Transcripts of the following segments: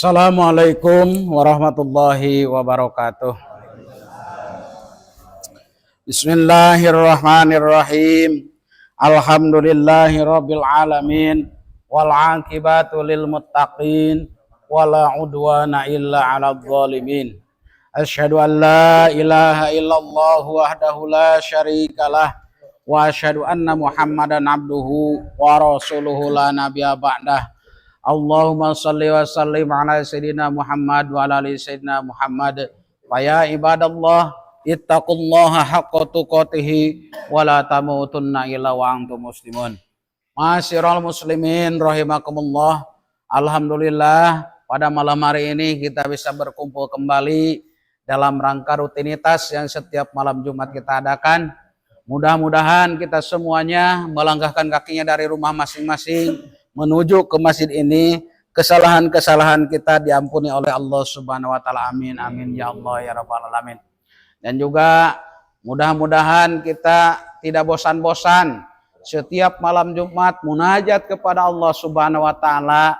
Assalamualaikum warahmatullahi wabarakatuh. Bismillahirrahmanirrahim. Alhamdulillahirabbil alamin wal aqibatu lil muttaqin wala udwana illa 'alal zalimin. Asyhadu an la ilaha illallah wahdahu la syarikalah wa asyhadu anna Muhammadan abduhu wa rasuluhu la nabiyya ba'dah. Allahumma salli wa sallim ala sayyidina Muhammad wa ala ali sayyidina Muhammad. Wa ya ibadallah ittaqullaha haqqa tuqatih wa la tamutunna illa wa antum muslimun. Ma'asyiral muslimin rahimakumullah. Alhamdulillah pada malam hari ini kita bisa berkumpul kembali dalam rangka rutinitas yang setiap malam Jumat kita adakan. Mudah-mudahan kita semuanya melangkahkan kakinya dari rumah masing-masing menuju ke masjid ini, kesalahan-kesalahan kita diampuni oleh Allah Subhanahu wa taala. Amin amin ya Allah ya rabbal alamin. Dan juga mudah-mudahan kita tidak bosan-bosan setiap malam Jumat munajat kepada Allah Subhanahu wa taala,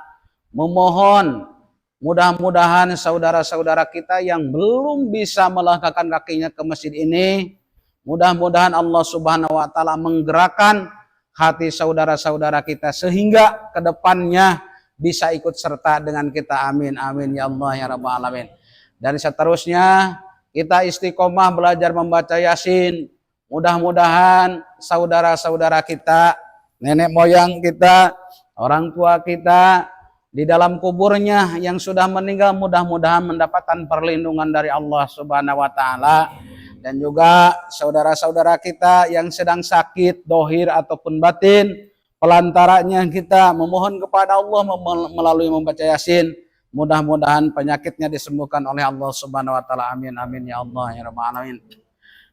memohon mudah-mudahan saudara-saudara kita yang belum bisa melangkahkan kakinya ke masjid ini, mudah-mudahan Allah Subhanahu wa taala menggerakkan hati saudara-saudara kita sehingga kedepannya bisa ikut serta dengan kita. Amin amin ya Allah ya rabbal alamin. Dan seterusnya kita istiqomah belajar membaca Yasin. Mudah-mudahan saudara-saudara kita, nenek moyang kita, orang tua kita di dalam kuburnya yang sudah meninggal mudah-mudahan mendapatkan perlindungan dari Allah Subhanahu wa taala. Dan juga saudara-saudara kita yang sedang sakit, dohir ataupun batin, pelantaranya kita memohon kepada Allah melalui membaca Yasin. Mudah-mudahan penyakitnya disembuhkan oleh Allah Subhanahu wa taala. Amin amin ya Allah ya rabbal alamin.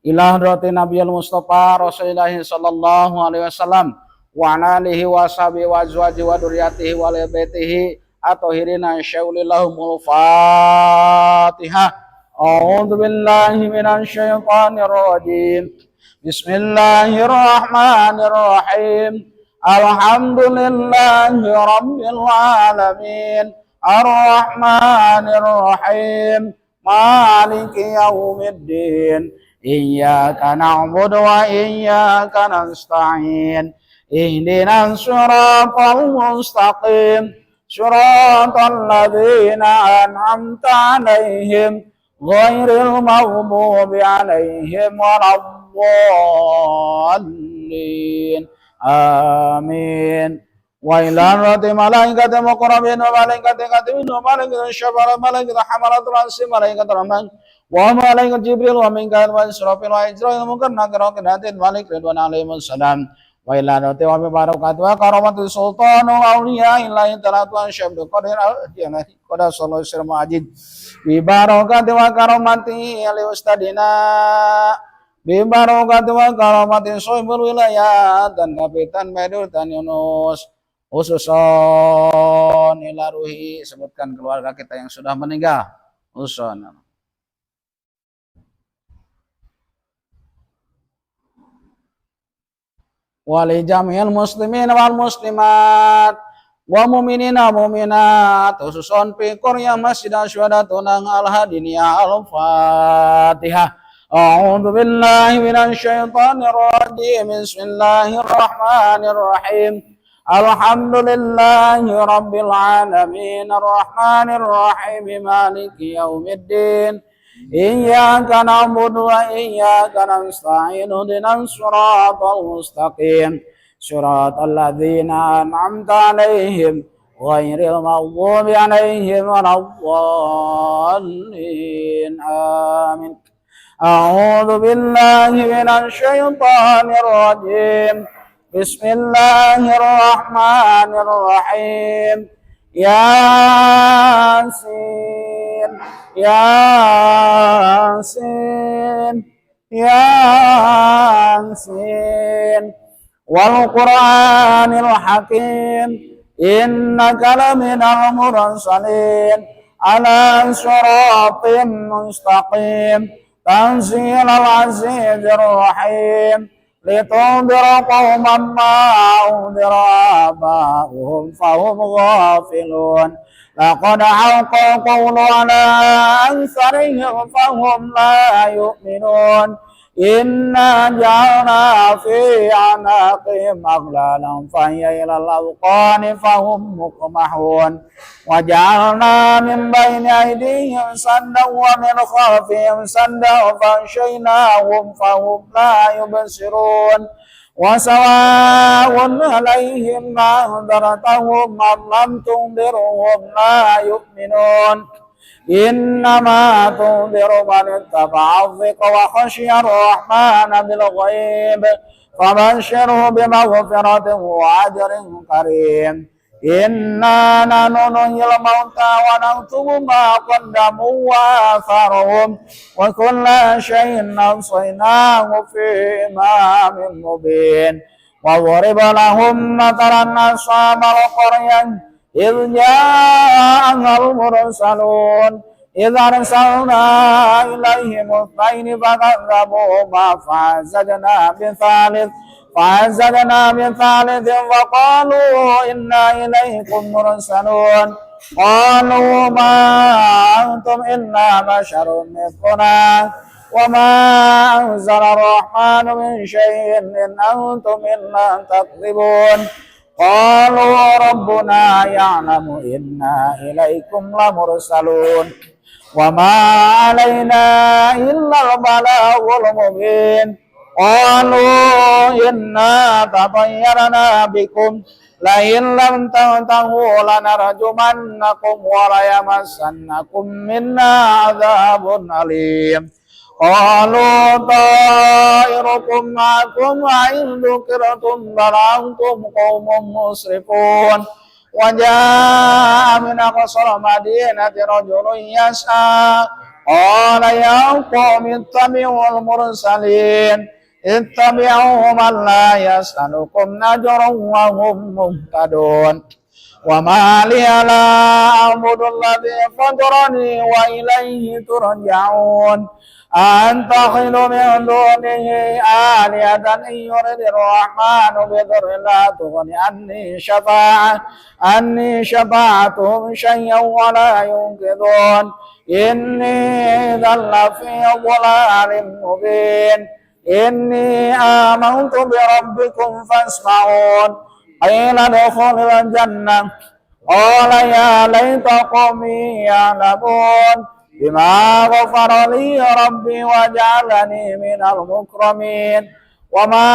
Ila hadratin Nabiyil Mustafa Rasulullah sallallahu alaihi wasallam wa ala alihi wa sahbihi wa azwajihi wa dzurriyyatihi wa ali baitihi at-tahirina syaullahumul Fatihah. A'udzu billahi minasy syaithanir rajim. Bismillahirrahmanirrahim. Alhamdulillahi rabbil alamin. Arrahmanir rahim. Maliki yaumiddin. Iyyaka na'budu wa iyyaka nasta'in. Ihdinas siratal mustaqim. Siratal ladzina an'amta 'alaihim ghairil maghdubi 'alaihim waladdallin. Amin. Wa ila rati malaikati muqarrabin wa malaikati katibin wa malaikati syafara malaikati hamalatul arsi malaikati rahman wa malaikati jibril wa mikail wa israfil wa ijrail munkar nakir wa qinatin malik ridwan alaihim assalam. Wa ila rati wa barakatuh wa karamatu sultanu awliya illahi talatu wa syabdu qadir al-jannati qada sallallahu alaihi wasallam bi barakati wa karamati ali ustadina bi barakati wa karamati sohibul wilayah dan kapitan Medul dan Yunus ususon ila ruhi. Sebutkan keluarga kita yang sudah meninggal ususon. Wali jami'il muslimin wal muslimat wa mu'minina mu'minat ususon fi qaryah masjid syuhadatun al-hadiniyah al-fatihah. A'udzu billahi minasy syaithanir rajim. Bismillahirrahmanirrahim. Alhamdulillahi rabbil alamin. Arrahmanir rahim. Maliki yaumiddin. Iyyaka na'budu wa iyyaka nasta'in. Ihdinas siratal mustaqim. Siratal ladzina an'amta 'alaihim ghairil maghdubi 'alaihim waladdallin. Amin. A'udzu billahi minasy syaithanir rajim. Bismillahirrahmanirrahim. Yasin Yasin Yasin wal Qur'anil Hakim. Innaka laminal mursalin ala siratin mustaqim. Tanzilal azizir rahim. لتنذر قوما ما أنذر آباؤهم فهم غافلون لقد حق القول على أكثرهم فهم لا يؤمنون إنا جعلنا في أعناقهم أغلالا فهي إلى الأذقان فهم مقمحون وجعلنا من بين أيديهم سدا ومن خلفهم سدا فأغشيناهم فهم لا يبصرون وسواء عليهم أنذرتهم أم لم تنذرهم لا يؤمنون إنما تنذر من اتبع الذكر وخشي الرحمن بالغيب فبشره بمغفرة وأجر كريم إنا نحن نحيي الموتى ونكتب ما قدموا وآثارهم وكل شيء أحصيناه في إمام مبين وضرب لهم مثلا أصحاب القرية إذ جاءها المرسلون إذ أرسلنا إليهم اثنين فكذبوهما فعززنا بثالث وقالوا إنا إليكم مرسلون قالوا ما أنتم إلا بشر مثلنا وما أنزل الرحمن من شيء إن أنتم إلا تكذبون قالوا ربنا يعلم إنا إليكم لمرسلون وما علينا إلا البلاغ المبين قالوا إنا تطيرنا بكم لئن لم تنتهوا لنرجمنكم وليمسنكم منا عذاب أليم قالوا طائركم معكم وإن ذكرتم بل أنتم قوم مسرفون وجاء من أقصى المدينة رجل يسعى قال يا قوم اتبعوا المرسلين اتبعوا من لا يسألكم أجرا وهم مهتدون وما لي لا أعبد الذي فطرني وإليه ترجعون أنتخذ من دونه آلهة إن يرد الرحمن بضر لا تغن عني شفاعتهم شيئا ولا ينقذون إني إذا لفي ضلال مبين إني آمنت بربكم فاسمعون قيل ادخل الجنة قال يا ليت قومي يعلمون بما غفر لي ربي وجعلني من المكرمين وما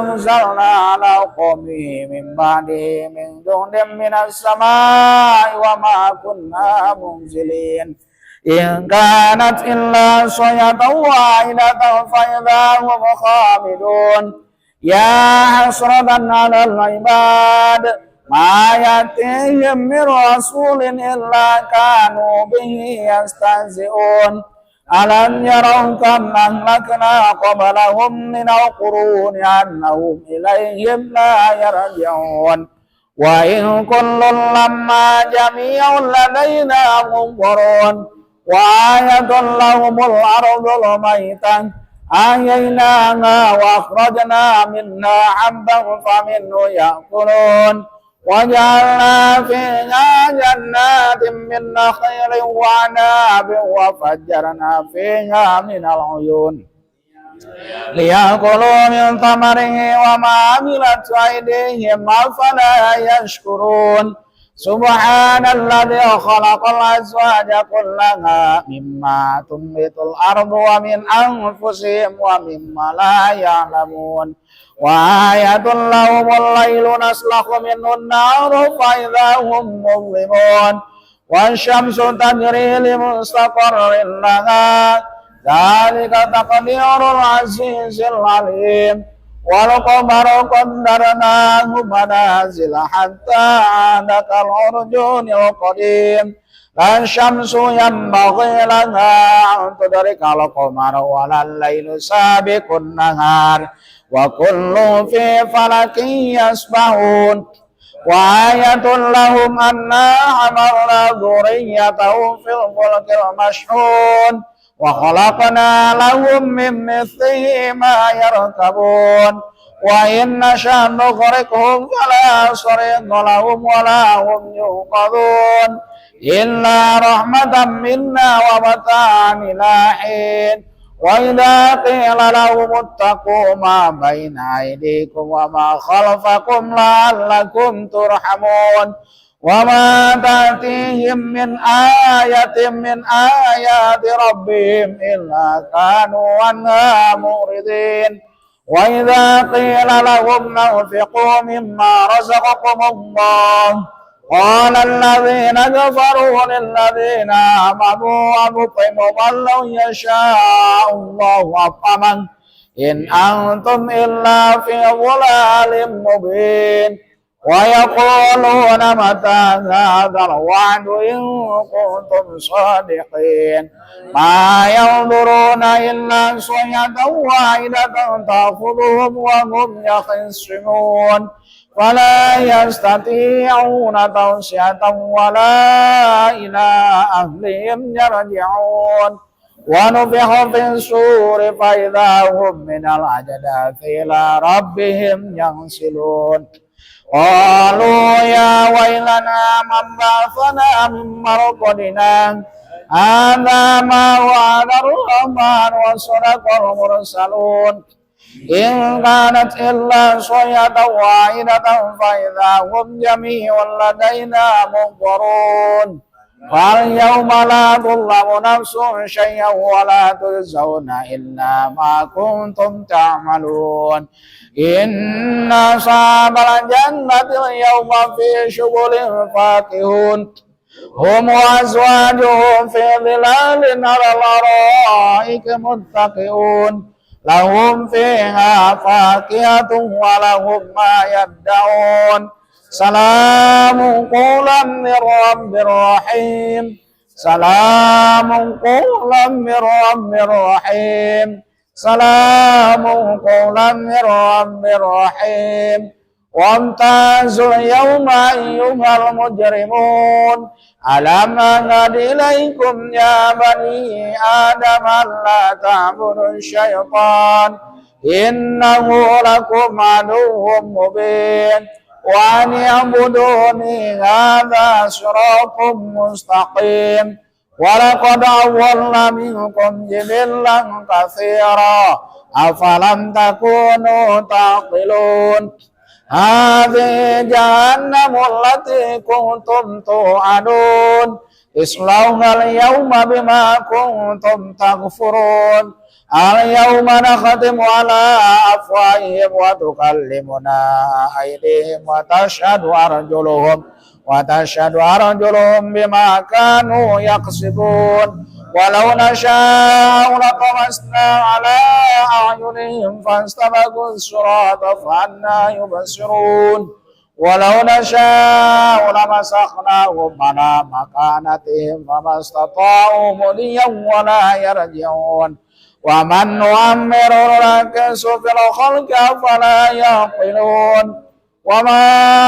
أنزلنا على قومه من بعده من جند من السماء وما كنا منزلين إن كانت إلا صيحة واحدة فإذا هم خامدون يا حسرة على العباد ما يأتيهم من رسول إلا كانوا به يستهزئون ألم يروا كم أهلكنا قبلهم من القرون أنهم إليهم لا يرجعون وإن كل لما جميع لدينا منظرون وآية لهم الأرض الميتة أحييناها وأخرجنا منها حبا فمنه يأكلون وجعلنا فيها جنات من نخيل وعناب وفجرنا فيها من العيون ليأكلوا من ثمره وما عملت أيديهم أفلا يشكرون سبحان الذي خلق الأزواج كلها مما تنبت الأرض ومن أنفسهم ومما لا يعلمون وآية لهم الليل نسلخ منه النار فإذا هم مظلمون والشمس تجري لمستقر لها ذلك تقدير العزيز العليم والقمر قدرناه منازل حتى عاد كالعرجون القديم لا الشمس ينبغي لها أن تدرك القمر ولا الليل سابق النهار وكل في فلك يسبحون وآية لهم أنا حملنا ذريتهم في الفلك المشحون وخلقنا لهم من مثله ما يركبون وإن نشأ نغرقهم فلا صريخ لهم ولا هم ينقذون إلا رحمة منا ومتاعا إلى حين وإذا قيل لهم اتقوا ما بين أيديكم وما خلفكم لعلكم ترحمون وما تأتيهم من آية من آيات ربهم إلا كانوا عنها معرضين وإذا قيل لهم انفقوا مما رزقكم الله قال الذين كفروا للذين آمنوا أنطعم من لو يشاء الله أطعمه إن أنتم إلا في ضلال مبين ويقولون متى هذا الوعد إن كنتم صادقين ما ينظرون إلا صيحة واحدة تأخذهم وهم يخصمون ولا يستطيعون توصية ولا إلى أهلهم يرجعون ونفخ في الصور فإذا هم من الأجداث إلى ربهم ينسلون قالوا يا ويلنا من بعثنا من مرقدنا هذا ما وعد الرحمن وصدق المرسلون إن كانت إلا صيحة واحدة فإذا هم جميع لدينا منظرون فاليوم لا تظلم نفس شيئا ولا تجزون إلا ما كنتم تعملون إن أصحاب الجنة اليوم في شغل فاكهون هم وأزواجهم في ظلال على الأرائك متكئون لهم فيها فاكهة ولهم ما يدعون سلام قولا من رب رحيم سلام قولا من رب رحيم سلام قولا من رب رحيم وامتازوا اليوم أيها المجرمون ألم أعهد إليكم يا بني آدم ألا تعبدوا الشيطان إنه لكم عدو مبين وأن اعبدوني هذا صراط مستقيم ولقد أضل منكم جبلا كثيرا أفلم تكونوا تعقلون هذه جهنم التي كنتم توعدون اصلوها اليوم بما كنتم تكفرون اليوم نختم على أفواههم وتكلمنا أيديهم وتشهد أرجلهم بما كانوا يكسبون ولو نشاء لطمسنا على أعينهم فاستبقوا الصراط فأنى يبصرون ولو نشاء لمسخناهم على مكانتهم فما استطاعوا مضيا ولا يرجعون ومن نعمر ننكس في الخلق فلا يعقلون وما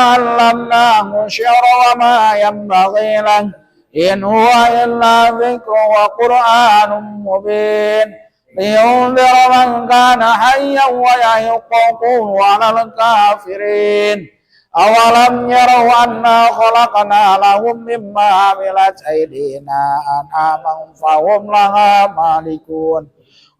علمناه الشعر وما ينبغي له إن هو إلا ذكر وقرآن مبين لينذر من كان حيا ويحق القول على الكافرين أولم يروا أنا خلقنا لهم مما عملت أيدينا أنعاما فهم لها مالكون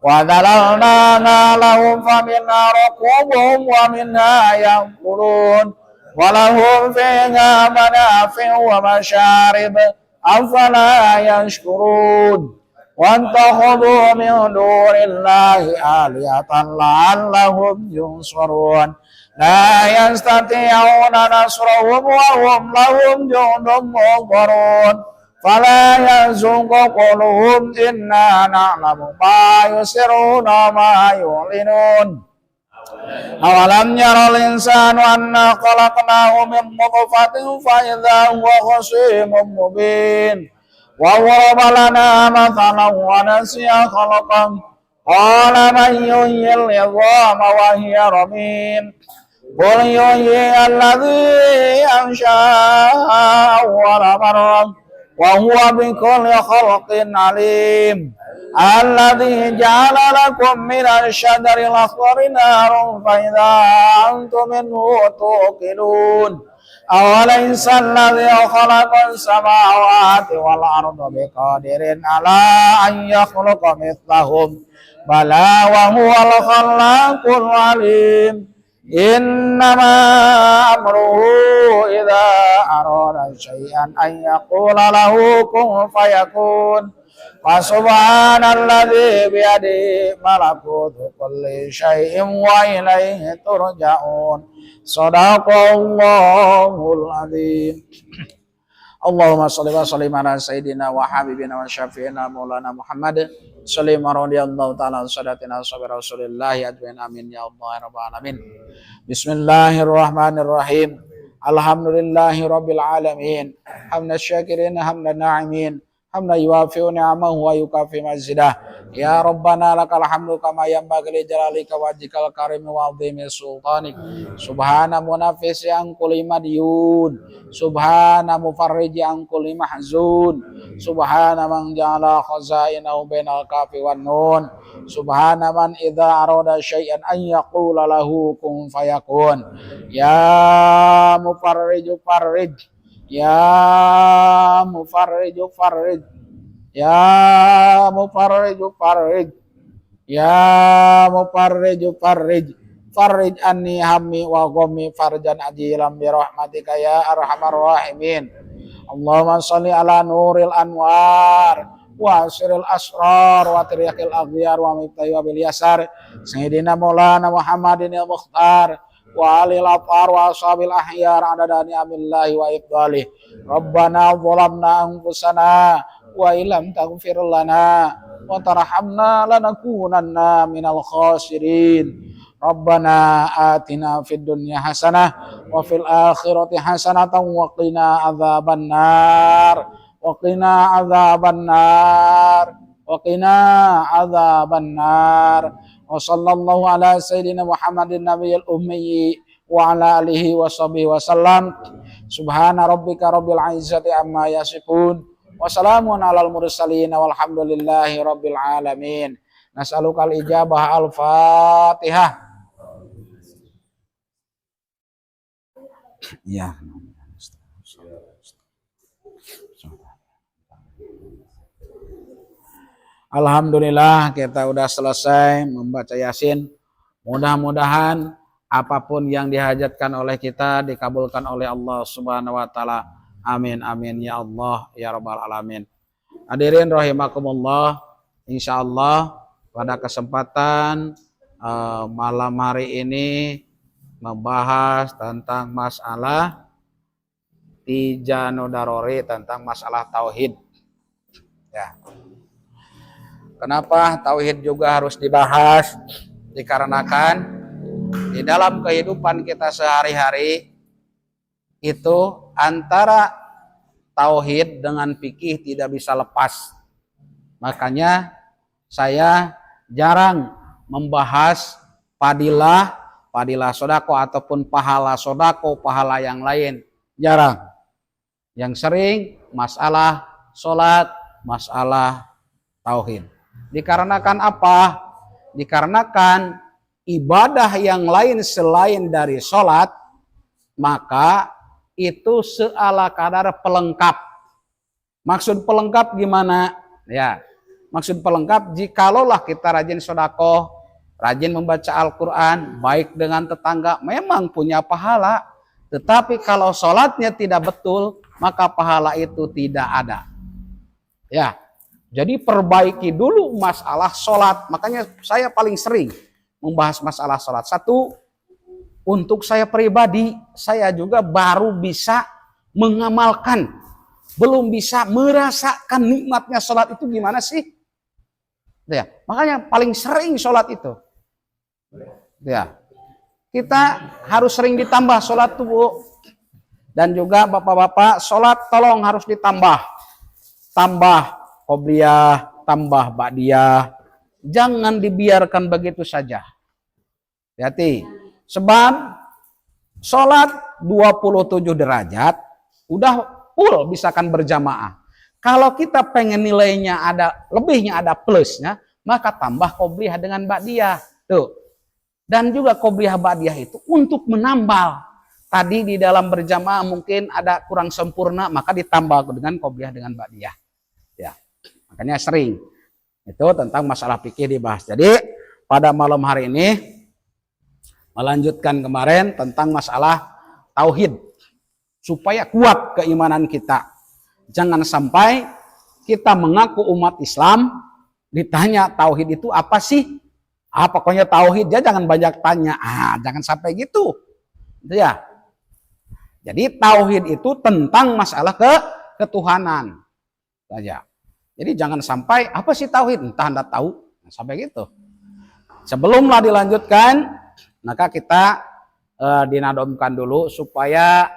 وذللناها لهم فمنها ركوبهم ومنها يأكلون ولهم فيها منافع ومشارب أفلا يشكرون واتخذوا من دون الله آلهة لعلهم ينصرون لا يستطيعون نصرهم وهم لهم جند منصرون فلا يحزنك قولهم إنا نعلم ما يسرون وما يعلنون أولم ير الإنسان أنا خلقناه من نطفة فإذا هو خصيم مبين وضرب لنا مثلا ونسي خلقه قال من يحيي العظام وهي رميم قل يحيي الذي أنشأها أول مرة wa huwa bikulli khalqin alim. Alladzi ja'ala lakum minasy syajaril akhdari naran fa idza antum minhu tuqidun. Awalaysa alladzi khalaqas samawati wal arda biqadirin ala an yakhluqa mithlahum bala wa huwal khallaqul alim. Innama amruhu idza arada syai'an an yaqula lahu kun fayakun. Fa subhanalladzi biyadihi malakutu kulli syai'in wa ilaihi turja'un. Shadaqallahul adzim. Allahumma shalli wa sallim ala sayyidina wa habibina wa syafi'ina maulana Muhammad sallallahu radhiyallahu ta'ala sadatina sahabat Rasulillah ajmain amin ya Allah ya rabbal alamin. Bismillahirrahmanirrahim. Alhamdulillahi rabbil alamin. Hamdan syakirin hamdan na'imin. Hamdan yuwafi'u ni'amahu wa yukafi mazidah. Ya Rabbana lakal hamdu kama yanbaghi li jalalika wajhikal karim wa 'azimi sultanik. Subhana munafisi an kulli madyun. Subhana mufarriji an kulli mahzun. Subhana man ja'ala khazainahu bainal kafi wan nun. Subhana man idza arada syai'an an yaqula lahu kun fayakun. Ya mufarriju farrij. Ya mufarriju farrij. Ya mufarriju farrij. Ya mufarriju farrij. Farrij anni hammi wa ghammi farjan ajilan bi rahmatika ya arhamar rahimin. Allahumma shalli ala nuril anwar wa asril asrar wa tariqil aghyar wa miftahi wa bil yasar sayyidina maulana Muhammadin al-Mukhtar wa alil afar wa ashabil ahyar adadani amillahi wa ifdalih. Rabbana zalamna anfusana wa illam taghfir lana wa tarhamna lanakunanna minal khasirin. Rabbana atina fid dunya hasanah wa fil akhirati hasanatan wa qina adzabannar wa qina adzabannar wa qina adzabannar. Wa sallallahu ala sayyidina Muhammadin nabiyil ummi wa ala alihi wa sahbihi wa sallam. Subhana rabbika rabbil izzati amma yasifun wa salamun alal mursalin walhamdulillahi rabbil alamin. Nas'alukal ijabah al-Fatihah. Ya. Alhamdulillah kita udah selesai membaca Yasin. Mudah-mudahan apapun yang dihajatkan oleh kita dikabulkan oleh Allah Subhanahu wa taala. Amin amin ya Allah ya rabbal alamin. Hadirin rahimakumullah, insyaallah pada kesempatan malam hari ini membahas tentang masalah Tijanu Darori, tentang masalah tauhid. Ya. Kenapa tauhid juga harus dibahas? Dikarenakan di dalam kehidupan kita sehari-hari itu antara tauhid dengan fikih tidak bisa lepas. Makanya saya jarang membahas fadilah sodako ataupun pahala sodako, pahala yang lain. Jarang. Yang sering masalah sholat, masalah tauhid. Dikarenakan apa? Dikarenakan ibadah yang lain selain dari sholat, maka itu seala kadar pelengkap. Maksud pelengkap gimana? Ya, maksud pelengkap jikalau kita rajin sedekah, rajin membaca Al-Quran, baik dengan tetangga, memang punya pahala. Tetapi kalau sholatnya tidak betul, maka pahala itu tidak ada. Ya. Jadi perbaiki dulu masalah sholat. Makanya saya paling sering membahas masalah sholat. Satu, untuk saya pribadi, saya juga baru bisa mengamalkan. Belum bisa merasakan nikmatnya sholat itu gimana sih? Ya, makanya paling sering sholat itu. Ya, kita harus sering ditambah sholat tuh. Dan juga bapak-bapak, sholat tolong harus ditambah. Tambah qobliyah, tambah ba'diyah. Jangan dibiarkan begitu saja. Hati-hati. Sebab sholat 27 derajat udah full misalkan berjamaah. Kalau kita pengen nilainya ada lebihnya, ada plusnya, maka tambah qobliyah dengan ba'diyah. Tuh. Dan juga qobliyah ba'diyah itu untuk menambal. Tadi di dalam berjamaah mungkin ada kurang sempurna, maka ditambah dengan qobliyah dengan ba'diyah. Ya. Makanya sering itu tentang masalah fikih dibahas. Jadi pada malam hari ini melanjutkan kemarin tentang masalah tauhid supaya kuat keimanan kita. Jangan sampai kita mengaku umat Islam ditanya tauhid itu apa sih? Pokoknya tauhid ya, jangan banyak tanya. Jangan sampai gitu. Itu ya. Jadi tauhid itu tentang masalah ketuhanan saja. Jadi jangan sampai apa sih tauhid? Entah Anda tahu, sampai gitu. Sebelumlah dilanjutkan, maka kita dinadomkan dulu supaya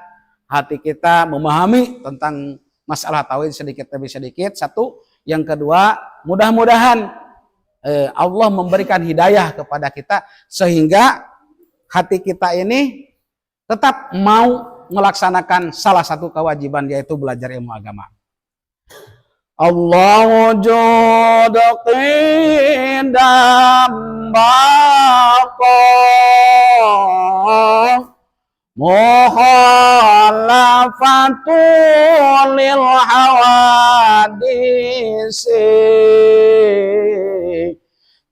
hati kita memahami tentang masalah tauhid sedikit demi sedikit. Satu, yang kedua, mudah-mudahan Allah memberikan hidayah kepada kita sehingga hati kita ini tetap mau melaksanakan salah satu kewajiban, yaitu belajar ilmu agama. Allah jodqin dan baqo mukhalafatul lil hawadisi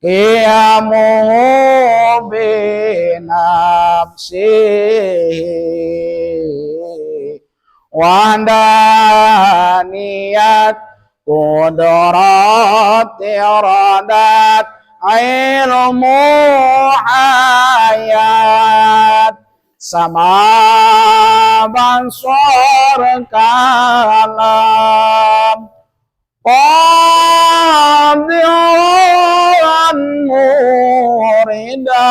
qiyamu binafsihi wandaniyat qudrat iradat ilmu hayat sama bansor kalam qadiran muridan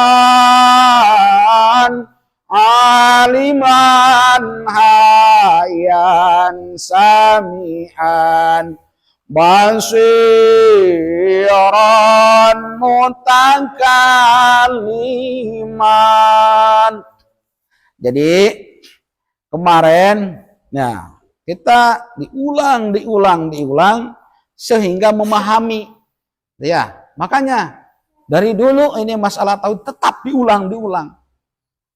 aliman hayan sami'an basiran mutakaliman. Jadi kemarin ya kita diulang sehingga memahami ya. Makanya dari dulu ini masalah tauhid tetap diulang.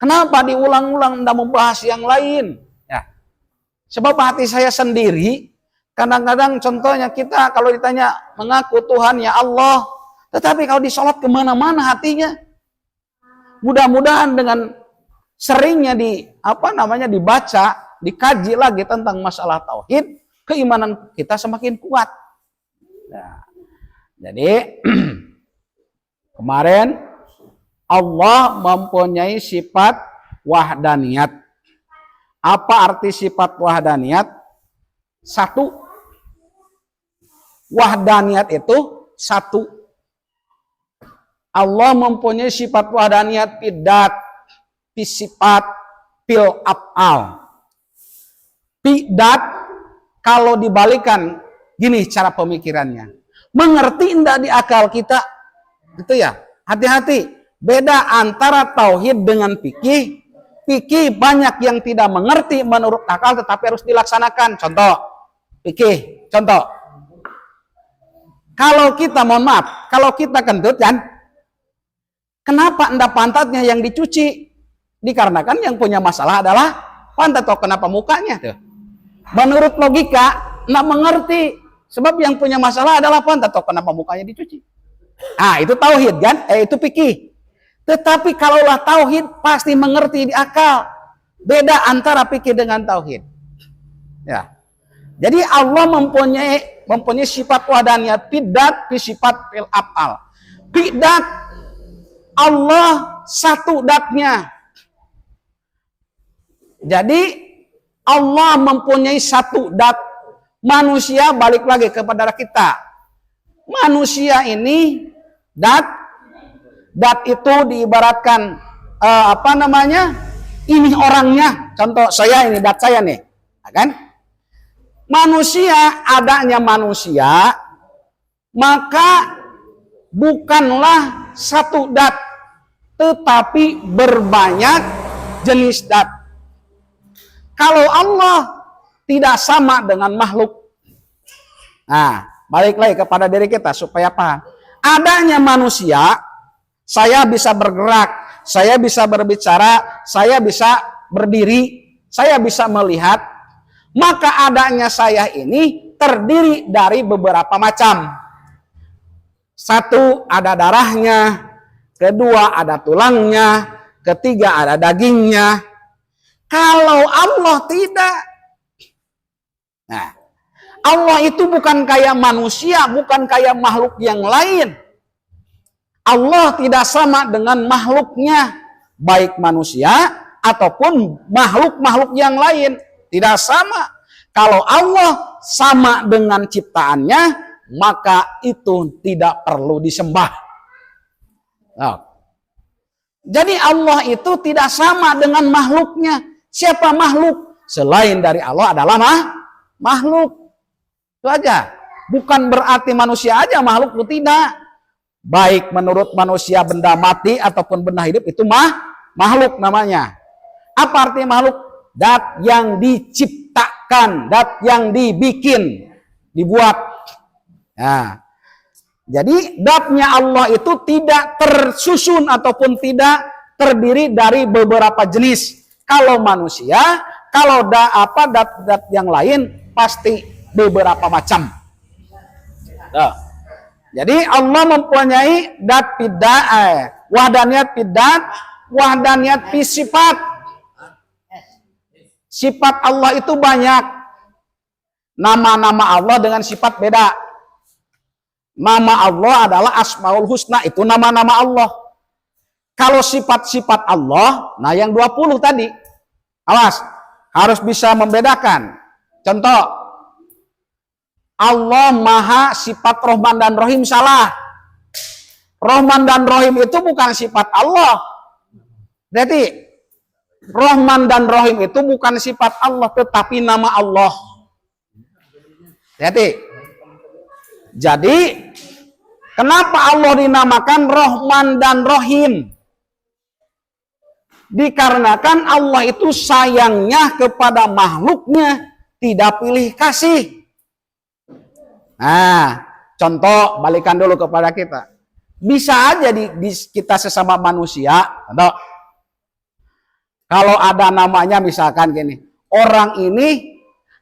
Kenapa diulang-ulang, tidak membahas yang lain ya? Sebab hati saya sendiri kadang-kadang, contohnya kita kalau ditanya mengaku Tuhan ya Allah, tetapi kalau disolat kemana-mana hatinya. Mudah-mudahan dengan seringnya dibaca, dikaji lagi tentang masalah tauhid, keimanan kita semakin kuat. Nah, jadi kemarin Allah mempunyai sifat wahdaniyat. Apa arti sifat wahdaniyat? Satu, wahdaniyat itu satu. Allah mempunyai sifat wahdaniyat pidat, sifat fil af'al. Pidat kalau dibalikan gini cara pemikirannya. Mengerti enggak di akal kita? Gitu ya. Hati-hati. Beda antara tauhid dengan fikih. Fikih banyak yang tidak mengerti menurut akal tetapi harus dilaksanakan. Contoh fikih, contoh. Kalau kita, mohon maaf, kalau kita kentut kan, kenapa enggak pantatnya yang dicuci? Dikarenakan yang punya masalah adalah pantat, atau kenapa mukanya? Tuh. Menurut logika, enggak mengerti. Sebab yang punya masalah adalah pantat, atau kenapa mukanya dicuci? Itu tauhid kan? Itu fikih. Tetapi kalaulah tauhid, pasti mengerti di akal. Beda antara fikih dengan tauhid. Ya. Jadi Allah mempunyai sifat wahdaniyat pidat, sifat fil af'al. Pidat Allah satu datnya. Jadi Allah mempunyai satu dat. Manusia balik lagi kepada kita. Manusia ini dat itu diibaratkan ini orangnya. Contoh saya ini dat saya nih, kan? Manusia, adanya manusia, maka bukanlah satu dat, tetapi berbanyak jenis dat. Kalau Allah tidak sama dengan makhluk. Nah, balik lagi kepada diri kita supaya paham. Adanya manusia, saya bisa bergerak, saya bisa berbicara, saya bisa berdiri, saya bisa melihat, maka adanya saya ini terdiri dari beberapa macam. Satu, ada darahnya, kedua ada tulangnya, ketiga ada dagingnya. Kalau Allah tidak. Nah, Allah itu bukan kayak manusia, bukan kayak makhluk yang lain. Allah tidak sama dengan makhluknya, baik manusia ataupun makhluk-makhluk yang lain. Tidak sama. Kalau Allah sama dengan ciptaannya, maka itu tidak perlu disembah. Nah, jadi Allah itu tidak sama dengan makhluknya. Siapa makhluk? Selain dari Allah adalah makhluk. Itu aja. Bukan berarti manusia aja makhluk, itu tidak. Baik menurut manusia benda mati ataupun benda hidup itu makhluk namanya. Apa arti makhluk? Dat yang diciptakan, dat yang dibikin, dibuat. Nah, jadi datnya Allah itu tidak tersusun ataupun tidak terdiri dari beberapa jenis. Kalau manusia, kalau dat yang lain pasti beberapa macam. Nah, jadi Allah mempunyai dat pidat, wahdaniyat pidat, wahdaniyat fi sifat. Sifat Allah itu banyak. Nama-nama Allah dengan sifat beda. Nama Allah adalah Asmaul Husna, itu nama-nama Allah. Kalau sifat-sifat Allah, nah yang 20 tadi. Awas, harus bisa membedakan. Contoh, Allah Maha sifat Rahman dan Rahim salah. Rahman dan Rahim itu bukan sifat Allah. Jadi Rahman dan Rahim itu bukan sifat Allah, tetapi nama Allah. Jadi kenapa Allah dinamakan Rahman dan Rahim? Dikarenakan Allah itu sayangnya kepada makhluknya, tidak pilih kasih. Nah, contoh balikan dulu kepada kita. Bisa aja di kita sesama manusia, contoh, kalau ada namanya misalkan gini, orang ini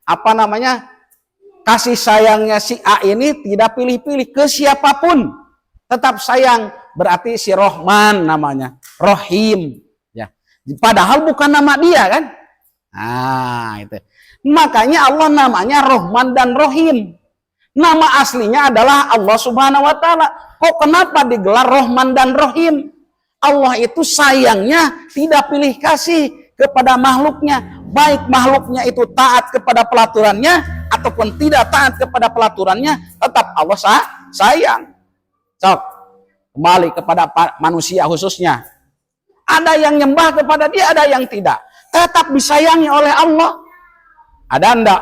apa namanya, kasih sayangnya si A ini tidak pilih-pilih ke siapapun, tetap sayang, berarti si Rahman namanya, Rahim, ya. Padahal bukan nama dia kan? Nah, itu. Makanya Allah namanya Rahman dan Rahim. Nama aslinya adalah Allah Subhanahu wa Ta'ala. Kok kenapa digelar Rahman dan Rahim? Allah itu sayangnya tidak pilih kasih kepada makhluknya, baik makhluknya itu taat kepada pelaturannya ataupun tidak taat kepada pelaturannya, tetap Allah sayang. Sok, kembali kepada manusia khususnya. Ada yang nyembah kepada dia, ada yang tidak. Tetap disayangi oleh Allah. Ada enggak?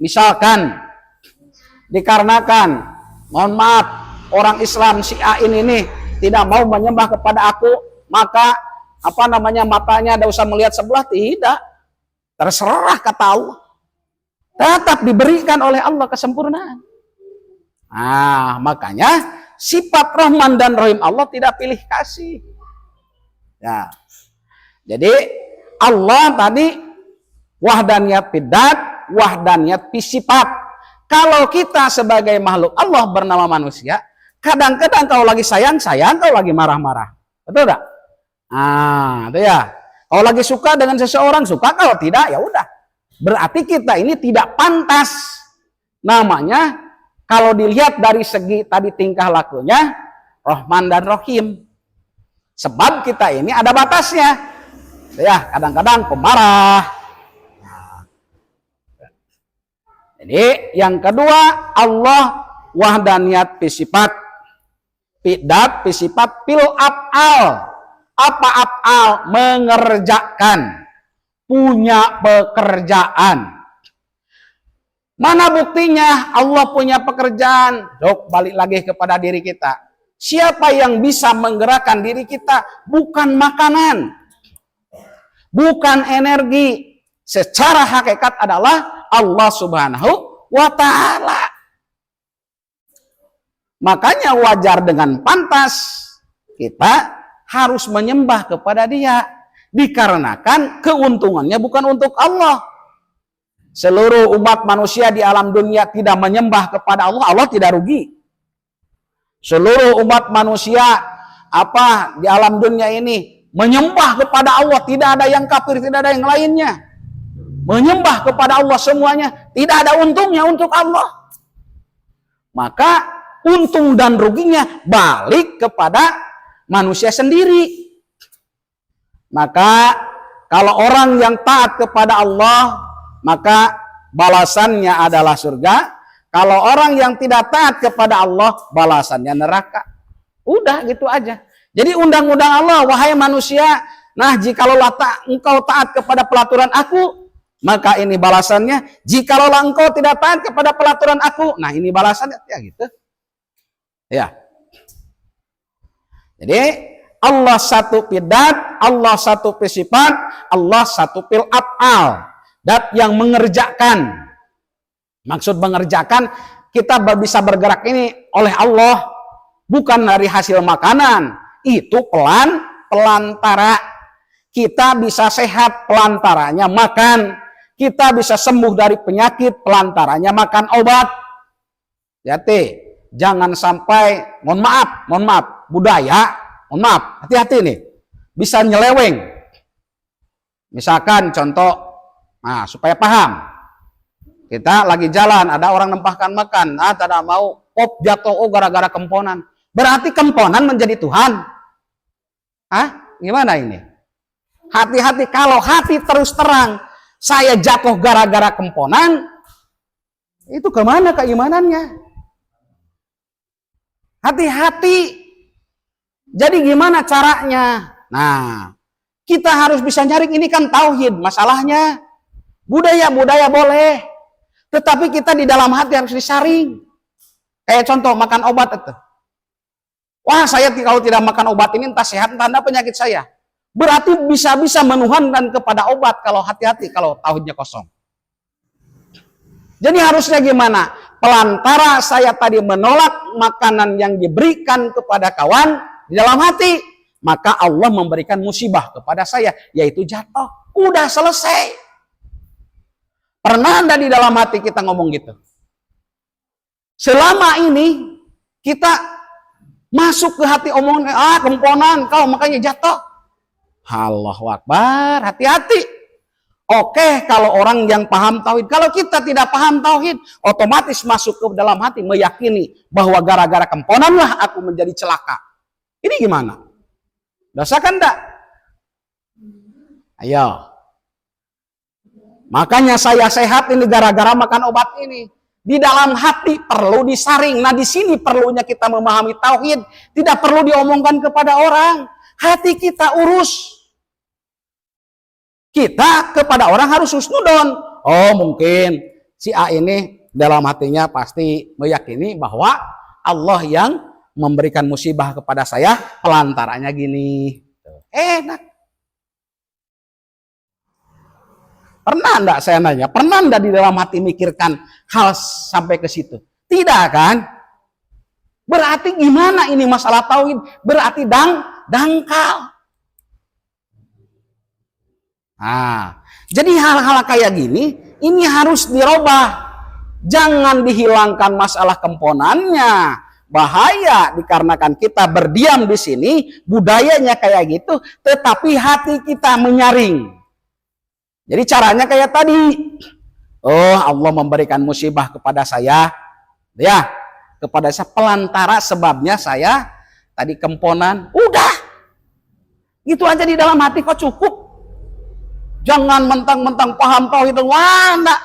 Misalkan dikarenakan, mohon maaf, orang Islam si A ini nih tidak mau menyembah kepada aku, maka apa namanya, matanya tidak usah melihat sebelah, tidak. Terserah kata Allah. Tetap diberikan oleh Allah kesempurnaan. Nah, makanya sifat Rahman dan Rahim Allah tidak pilih kasih. Ya. Jadi Allah tadi wahdaniyat bidat, wahdaniyat fisifat. Kalau kita sebagai makhluk Allah bernama manusia, kadang-kadang kalau lagi sayang, kalau lagi marah-marah. Betul enggak? Ah, itu ya. Kalau lagi suka dengan seseorang, suka, kalau tidak, ya udah. Berarti kita ini tidak pantas. Namanya, kalau dilihat dari segi tadi tingkah lakunya, Rahman dan Rahim. Sebab kita ini ada batasnya. Ya, kadang-kadang pemarah. Jadi yang kedua, Allah wahdaniyat fisifat, pidat fisifat, pil af'al. Apa af'al? Mengerjakan, punya pekerjaan. Mana buktinya Allah punya pekerjaan? Dok, balik lagi kepada diri kita. Siapa yang bisa menggerakkan diri kita? Bukan makanan, bukan energi. Secara hakikat adalah Allah Subhanahu wa Ta'ala. Makanya wajar dengan pantas kita harus menyembah kepada Dia, dikarenakan keuntungannya bukan untuk Allah. Seluruh umat manusia di alam dunia tidak menyembah kepada Allah, Allah tidak rugi. Seluruh umat manusia di alam dunia ini menyembah kepada Allah, tidak ada yang kafir, tidak ada yang lainnya. Menyembah kepada Allah semuanya, tidak ada untungnya untuk Allah. Maka untung dan ruginya balik kepada manusia sendiri. Maka kalau orang yang taat kepada Allah, maka balasannya adalah surga. Kalau orang yang tidak taat kepada Allah, balasannya neraka. Udah gitu aja. Jadi undang-undang Allah, wahai manusia, nah jikalau engkau taat kepada pelaturan aku, maka ini balasannya. Jikalau engkau tidak taat kepada pelaturan aku, nah ini balasannya. Ya gitu. Ya. Jadi Allah satu pidat, Allah satu sifat, Allah satu fil af'al. Dat yang mengerjakan. Maksud mengerjakan, kita bisa bergerak ini oleh Allah, bukan dari hasil makanan. Itu pelantara. Kita bisa sehat pelantaranya makan. Kita bisa sembuh dari penyakit pelantaranya makan obat. Hati, jangan sampai, mohon maaf, budaya, mohon maaf, hati-hati nih, bisa nyeleweng. Misalkan contoh, nah supaya paham, kita lagi jalan, ada orang nempahkan makan, tidak mau, pop jatuh, gara-gara kemponan. Berarti kemponan menjadi Tuhan. Gimana ini? Hati-hati, kalau hati terus terang, saya jatuh gara-gara kemponan, itu kemana keimanannya? Hati-hati. Jadi gimana caranya? Nah, kita harus bisa nyaring, ini kan tauhid masalahnya. Budaya boleh. Tetapi kita di dalam hati harus disaring. Kayak contoh makan obat itu. Wah, saya kalau tidak makan obat ini entah sehat entah ada penyakit saya. Berarti bisa-bisa menuhankan kepada obat kalau hati-hati, kalau tauhidnya kosong. Jadi harusnya gimana? Pelantara saya tadi menolak makanan yang diberikan kepada kawan di dalam hati, maka Allah memberikan musibah kepada saya, yaitu jatuh. Udah selesai. Pernah ada di dalam hati kita ngomong gitu? Selama ini kita masuk ke hati omongan, kemponan kau makanya jatuh. Allahu Akbar, hati-hati. Oke, kalau orang yang paham tauhid, kalau kita tidak paham tauhid, otomatis masuk ke dalam hati meyakini bahwa gara-gara kemponanlah aku menjadi celaka. Ini gimana? Dosa kan enggak? Ayo. Makanya saya sehat ini gara-gara makan obat ini. Di dalam hati perlu disaring. Nah, di sini perlunya kita memahami tauhid, tidak perlu diomongkan kepada orang. Hati kita urus. Kita kepada orang harus husnudon. Oh, mungkin si A ini dalam hatinya pasti meyakini bahwa Allah yang memberikan musibah kepada saya, pelantaranya gini. Enak. Pernah enggak saya nanya? Pernah enggak di dalam hati mikirkan hal sampai ke situ? Tidak kan? Berarti gimana ini masalah tauhid? Berarti dangkal. Nah, jadi hal-hal kayak gini, ini harus dirubah. Jangan dihilangkan masalah kemponannya. Bahaya dikarenakan kita berdiam di sini, budayanya kayak gitu, tetapi hati kita menyaring. Jadi caranya kayak tadi. Oh, Allah memberikan musibah kepada saya. Ya, kepada saya pelantara sebabnya saya tadi kemponan. Udah. Gitu aja di dalam hati kok cukup. Jangan mentang-mentang paham tauhid. Wah, enggak.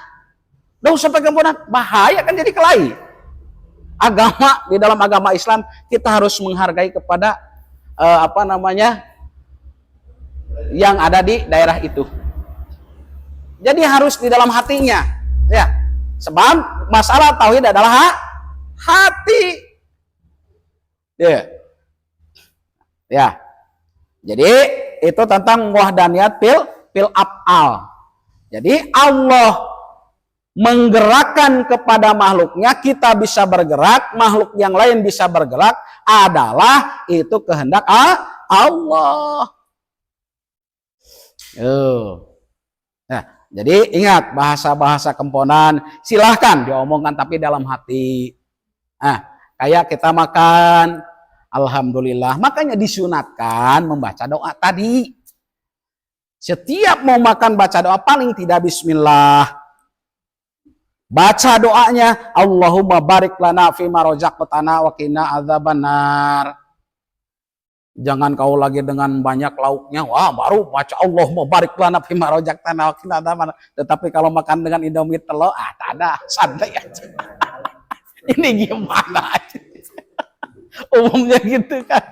Udah usah pakai kemponan. Bahaya kan jadi kelahi. Agama, di dalam agama Islam kita harus menghargai kepada yang ada di daerah itu. Jadi harus di dalam hatinya, ya. Sebab masalah tauhid adalah hati. Ya. Jadi itu tentang wahdaniyat fil af'al. Jadi Allah menggerakkan kepada makhluknya, kita bisa bergerak, makhluk yang lain bisa bergerak, adalah itu kehendak Allah. Nah, jadi ingat bahasa-bahasa komponan silahkan diomongkan tapi dalam hati. Nah, kayak kita makan, alhamdulillah, makanya disunatkan membaca doa tadi. Setiap mau makan baca doa, paling tidak bismillah. Baca doanya, Allahumma barik lana fima razaqtana wa qina adzabannar. Jangan kau lagi dengan banyak lauknya, wah baru baca Allahumma barik lana fima razaqtana wa qina adzabannar. Tetapi kalau makan dengan Indomie telur, tak ada, santai aja. Ini gimana? Umumnya gitu kan.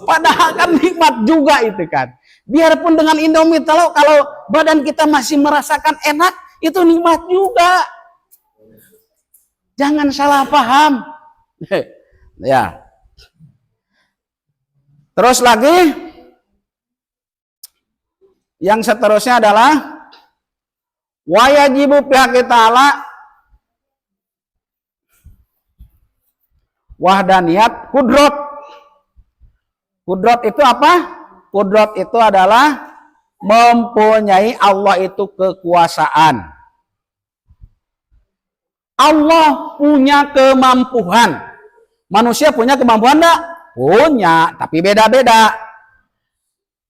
Padahal kan nikmat juga itu kan. Biarpun dengan Indomie telur, kalau badan kita masih merasakan enak, itu nikmat juga. Jangan salah paham. Ya. Terus lagi, yang seterusnya adalah wajibu pihak ta'ala wahdaniyat kudrot. Kudrot itu apa? Kudrot itu adalah mempunyai Allah itu kekuasaan. Allah punya kemampuan. Manusia punya kemampuan enggak? Punya, tapi beda-beda.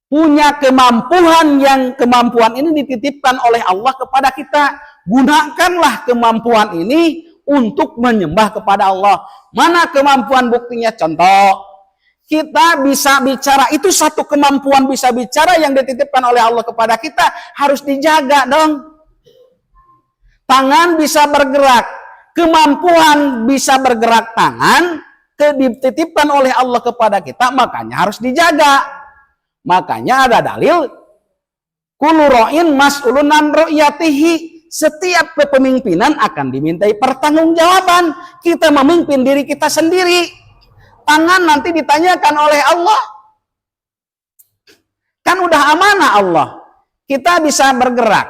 Punya kemampuan yang kemampuan ini dititipkan oleh Allah kepada kita. Gunakanlah kemampuan ini untuk menyembah kepada Allah. Mana kemampuan buktinya? Contoh, kita bisa bicara, itu satu kemampuan bisa bicara yang dititipkan oleh Allah kepada kita, harus dijaga dong. Tangan bisa bergerak, kemampuan bisa bergerak tangan, dititipkan oleh Allah kepada kita, makanya harus dijaga. Makanya ada dalil, kullu ra'in mas'ulun an ra'yatihi. Setiap kepemimpinan akan dimintai pertanggungjawaban. Kita memimpin diri kita sendiri. Tangan nanti ditanyakan oleh Allah. Kan udah amanah Allah. Kita bisa bergerak.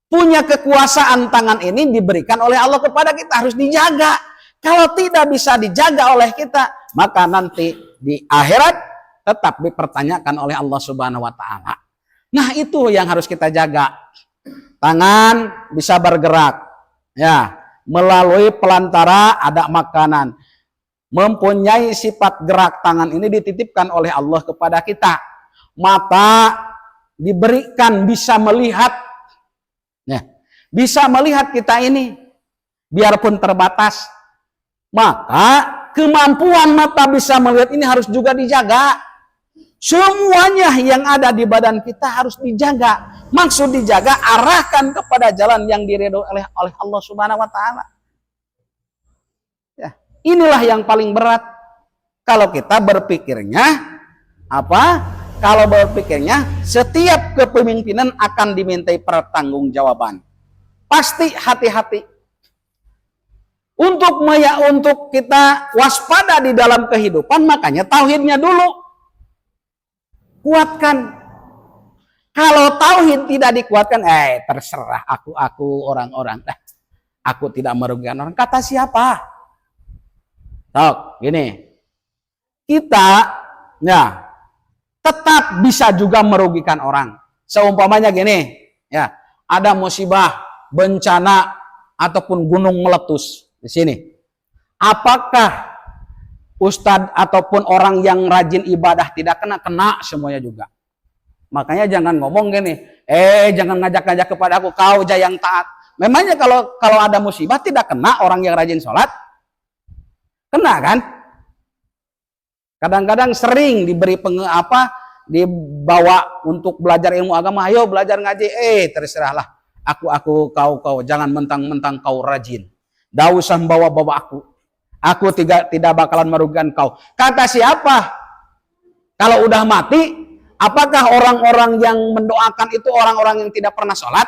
Punya kekuasaan tangan ini diberikan oleh Allah kepada kita, harus dijaga. Kalau tidak bisa dijaga oleh kita, maka nanti di akhirat tetap dipertanyakan oleh Allah Subhanahu wa taala. Nah, itu yang harus kita jaga. Tangan bisa bergerak, ya, melalui pelantara ada makanan. Mempunyai sifat gerak tangan ini dititipkan oleh Allah kepada kita. Mata diberikan bisa melihat. Ya, bisa melihat kita ini biarpun terbatas. Maka kemampuan mata bisa melihat ini harus juga dijaga. Semuanya yang ada di badan kita harus dijaga. Maksud dijaga, arahkan kepada jalan yang diridhoi oleh Allah Subhanahu wa taala. Ya, inilah yang paling berat. Kalau kita berpikirnya apa? Kalau berpikirnya setiap kepemimpinan akan dimintai pertanggungjawaban. Pasti hati-hati. Untuk kita waspada di dalam kehidupan, makanya tauhidnya dulu kuatkan. Kalau tauhid tidak dikuatkan, terserah aku orang-orang, aku tidak merugikan orang. Kata siapa? Gini, kita ya tetap bisa juga merugikan orang. Seumpamanya gini, ya, ada musibah, bencana ataupun gunung meletus di sini. Apakah ustadz ataupun orang yang rajin ibadah tidak kena semuanya juga. Makanya jangan ngomong gini, jangan ngajak-ngajak kepada aku, kau aja yang taat. Memangnya kalau ada musibah tidak kena orang yang rajin sholat? Kena kan? Kadang-kadang sering diberi dibawa untuk belajar ilmu agama, ayo belajar ngaji, terserahlah. Aku kau jangan mentang-mentang kau rajin. Tidak usah bawa-bawa aku. Aku tidak bakalan merugikan kau. Kata siapa? Kalau udah mati, apakah orang-orang yang mendoakan itu orang-orang yang tidak pernah sholat?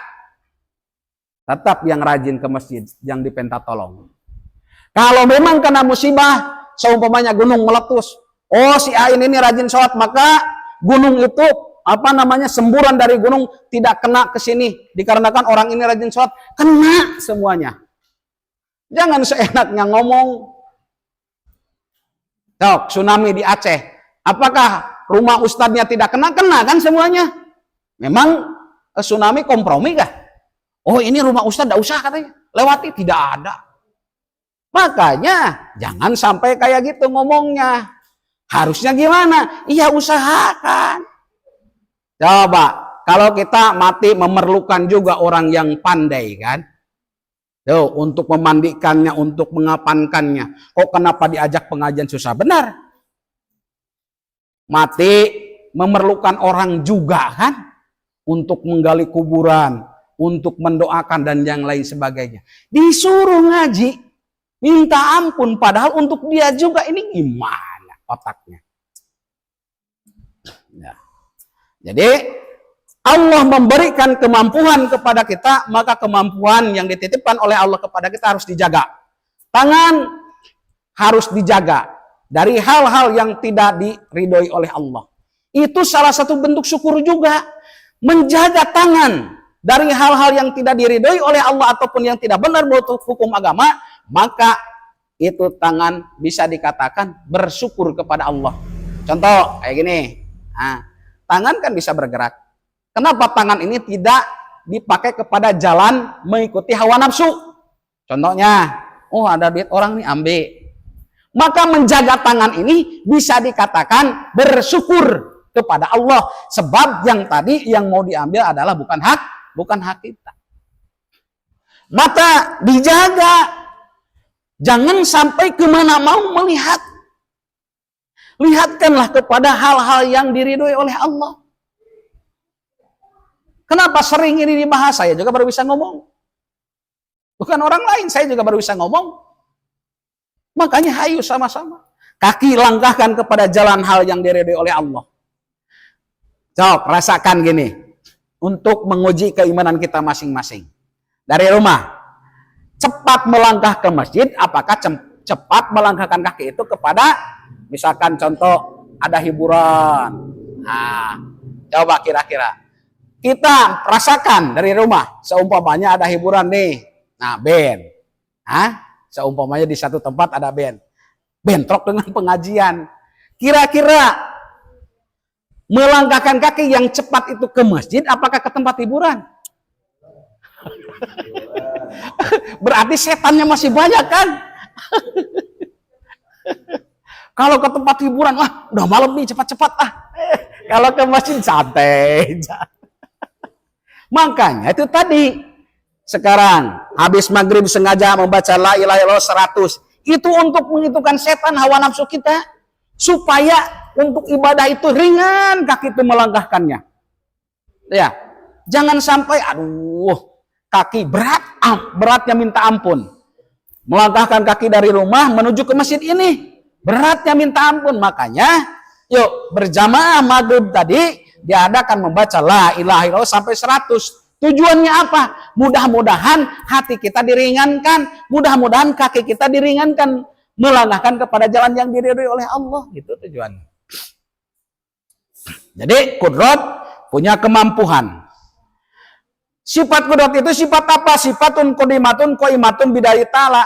Tetap yang rajin ke masjid, yang dipenta tolong. Kalau memang kena musibah, seumpamanya gunung meletus, si Ain ini rajin sholat, maka gunung itu semburan dari gunung tidak kena ke sini dikarenakan orang ini rajin sholat, kena semuanya. Jangan seenaknya ngomong. Tok, tsunami di Aceh, apakah rumah ustadznya tidak kena? Kena kan semuanya. Memang tsunami kompromi kah? Oh ini rumah ustadz, tidak usah katanya lewati, tidak ada. Makanya jangan sampai kayak gitu ngomongnya. Harusnya gimana? Iya, usahakan. Coba kalau kita mati memerlukan juga orang yang pandai kan? Tuh, untuk memandikannya, untuk mengapankannya. Kok kenapa diajak pengajian susah? Benar. Mati memerlukan orang juga kan? Untuk menggali kuburan, untuk mendoakan dan yang lain sebagainya. Disuruh ngaji, minta ampun, padahal untuk dia juga ini gimana otaknya. Ya. Jadi Allah memberikan kemampuan kepada kita, maka kemampuan yang dititipkan oleh Allah kepada kita harus dijaga. Tangan harus dijaga dari hal-hal yang tidak diridhoi oleh Allah. Itu salah satu bentuk syukur juga. Menjaga tangan dari hal-hal yang tidak diridhoi oleh Allah ataupun yang tidak benar menurut hukum agama, maka itu tangan bisa dikatakan bersyukur kepada Allah. Contoh kayak gini. Nah, tangan kan bisa bergerak. Kenapa tangan ini tidak dipakai kepada jalan mengikuti hawa nafsu? Contohnya, oh ada duit orang nih, ambil. Maka menjaga tangan ini bisa dikatakan bersyukur kepada Allah. Sebab yang tadi yang mau diambil adalah bukan hak kita. Maka dijaga. Jangan sampai kemana mau melihat. Lihatkanlah kepada hal-hal yang diridhoi oleh Allah. Kenapa sering ini dibahas? Saya juga baru bisa ngomong. Bukan orang lain, saya juga baru bisa ngomong. Makanya hayu sama-sama. Kaki langkahkan kepada jalan hal yang diridhoi oleh Allah. Coba rasakan gini. Untuk menguji keimanan kita masing-masing. Dari rumah. Cepat melangkah ke masjid, apakah cepat melangkahkan kaki itu kepada, misalkan contoh, ada hiburan. Nah, coba kira-kira. Kita rasakan dari rumah, seumpamanya ada hiburan nih, nah band, seumpamanya di satu tempat ada band, bentrok dengan pengajian, kira-kira melangkahkan kaki yang cepat itu ke masjid, apakah ke tempat hiburan? Berarti setannya masih banyak kan? Kalau ke tempat hiburan, wah udah malam nih cepat-cepat Kalau ke masjid santai. Makanya itu tadi, sekarang habis maghrib sengaja membaca la ilaha illallah 100. Itu untuk menghitungkan setan hawa nafsu kita. Supaya untuk ibadah itu ringan kaki itu melangkahkannya. Ya, jangan sampai kaki beratnya minta ampun. Melangkahkan kaki dari rumah menuju ke masjid ini beratnya minta ampun. Makanya yuk berjamaah maghrib tadi diadakan membaca la ilaha illallah sampai 100. Tujuannya apa? Mudah-mudahan hati kita diringankan, mudah-mudahan kaki kita diringankan, melangkahkan kepada jalan yang diridhoi oleh Allah. Gitu tujuannya. Jadi kudrat punya kemampuan. Sifat kudrat itu sifat apa? Sifatun qadimatun qaimatun bidai ta'ala.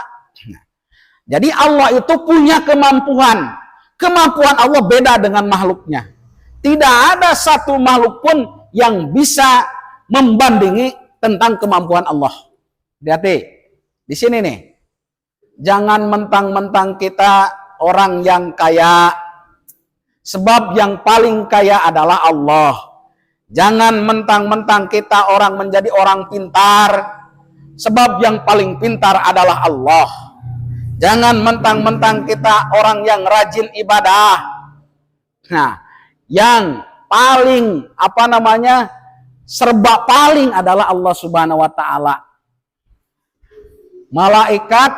Jadi Allah itu punya kemampuan. Kemampuan Allah beda dengan makhluknya. Tidak ada satu makhluk pun yang bisa membandingi tentang kemampuan Allah. Hati-hati. Di sini nih. Jangan mentang-mentang kita orang yang kaya. Sebab yang paling kaya adalah Allah. Jangan mentang-mentang kita orang menjadi orang pintar. Sebab yang paling pintar adalah Allah. Jangan mentang-mentang kita orang yang rajin ibadah. Nah, yang paling serba paling adalah Allah Subhanahu wa taala. Malaikat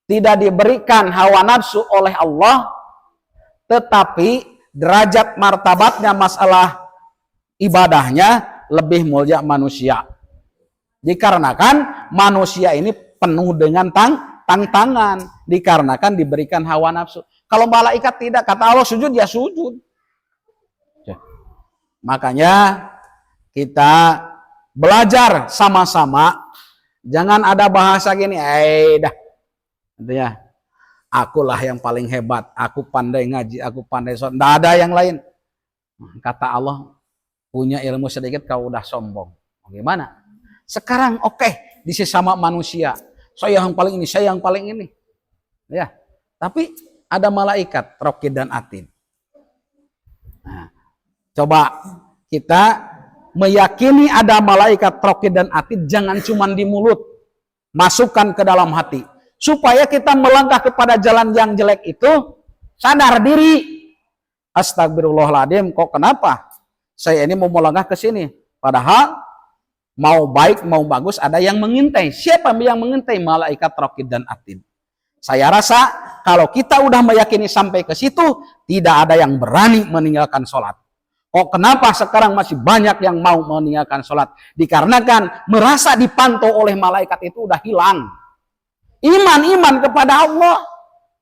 tidak diberikan hawa nafsu oleh Allah, tetapi derajat martabatnya masalah ibadahnya lebih mulia manusia. Dikarenakan manusia ini penuh dengan tantangan, dikarenakan diberikan hawa nafsu. Kalau malaikat tidak, kata Allah sujud ya sujud. Makanya kita belajar sama-sama. Jangan ada bahasa gini, dah. Intinya, akulah yang paling hebat. Aku pandai ngaji, aku pandai sholat. Tidak ada yang lain. Kata Allah, punya ilmu sedikit kau udah sombong. Gimana? Sekarang oke, di sesama manusia. Saya yang paling ini, saya yang paling ini. Ya, tapi ada malaikat, Raqib dan Atid. Nah, coba kita meyakini ada malaikat Raqib dan Atid, jangan cuma di mulut, masukkan ke dalam hati, supaya kita melangkah kepada jalan yang jelek itu sadar diri. Astagfirullahaladzim, kok kenapa saya ini mau melangkah ke sini, padahal mau baik mau bagus ada yang mengintai. Siapa yang mengintai? Malaikat Raqib dan Atid. Saya rasa kalau kita udah meyakini sampai ke situ, tidak ada yang berani meninggalkan sholat. Kok kenapa sekarang masih banyak yang mau meninggalkan sholat? Dikarenakan merasa dipantau oleh malaikat itu udah hilang. Iman kepada Allah,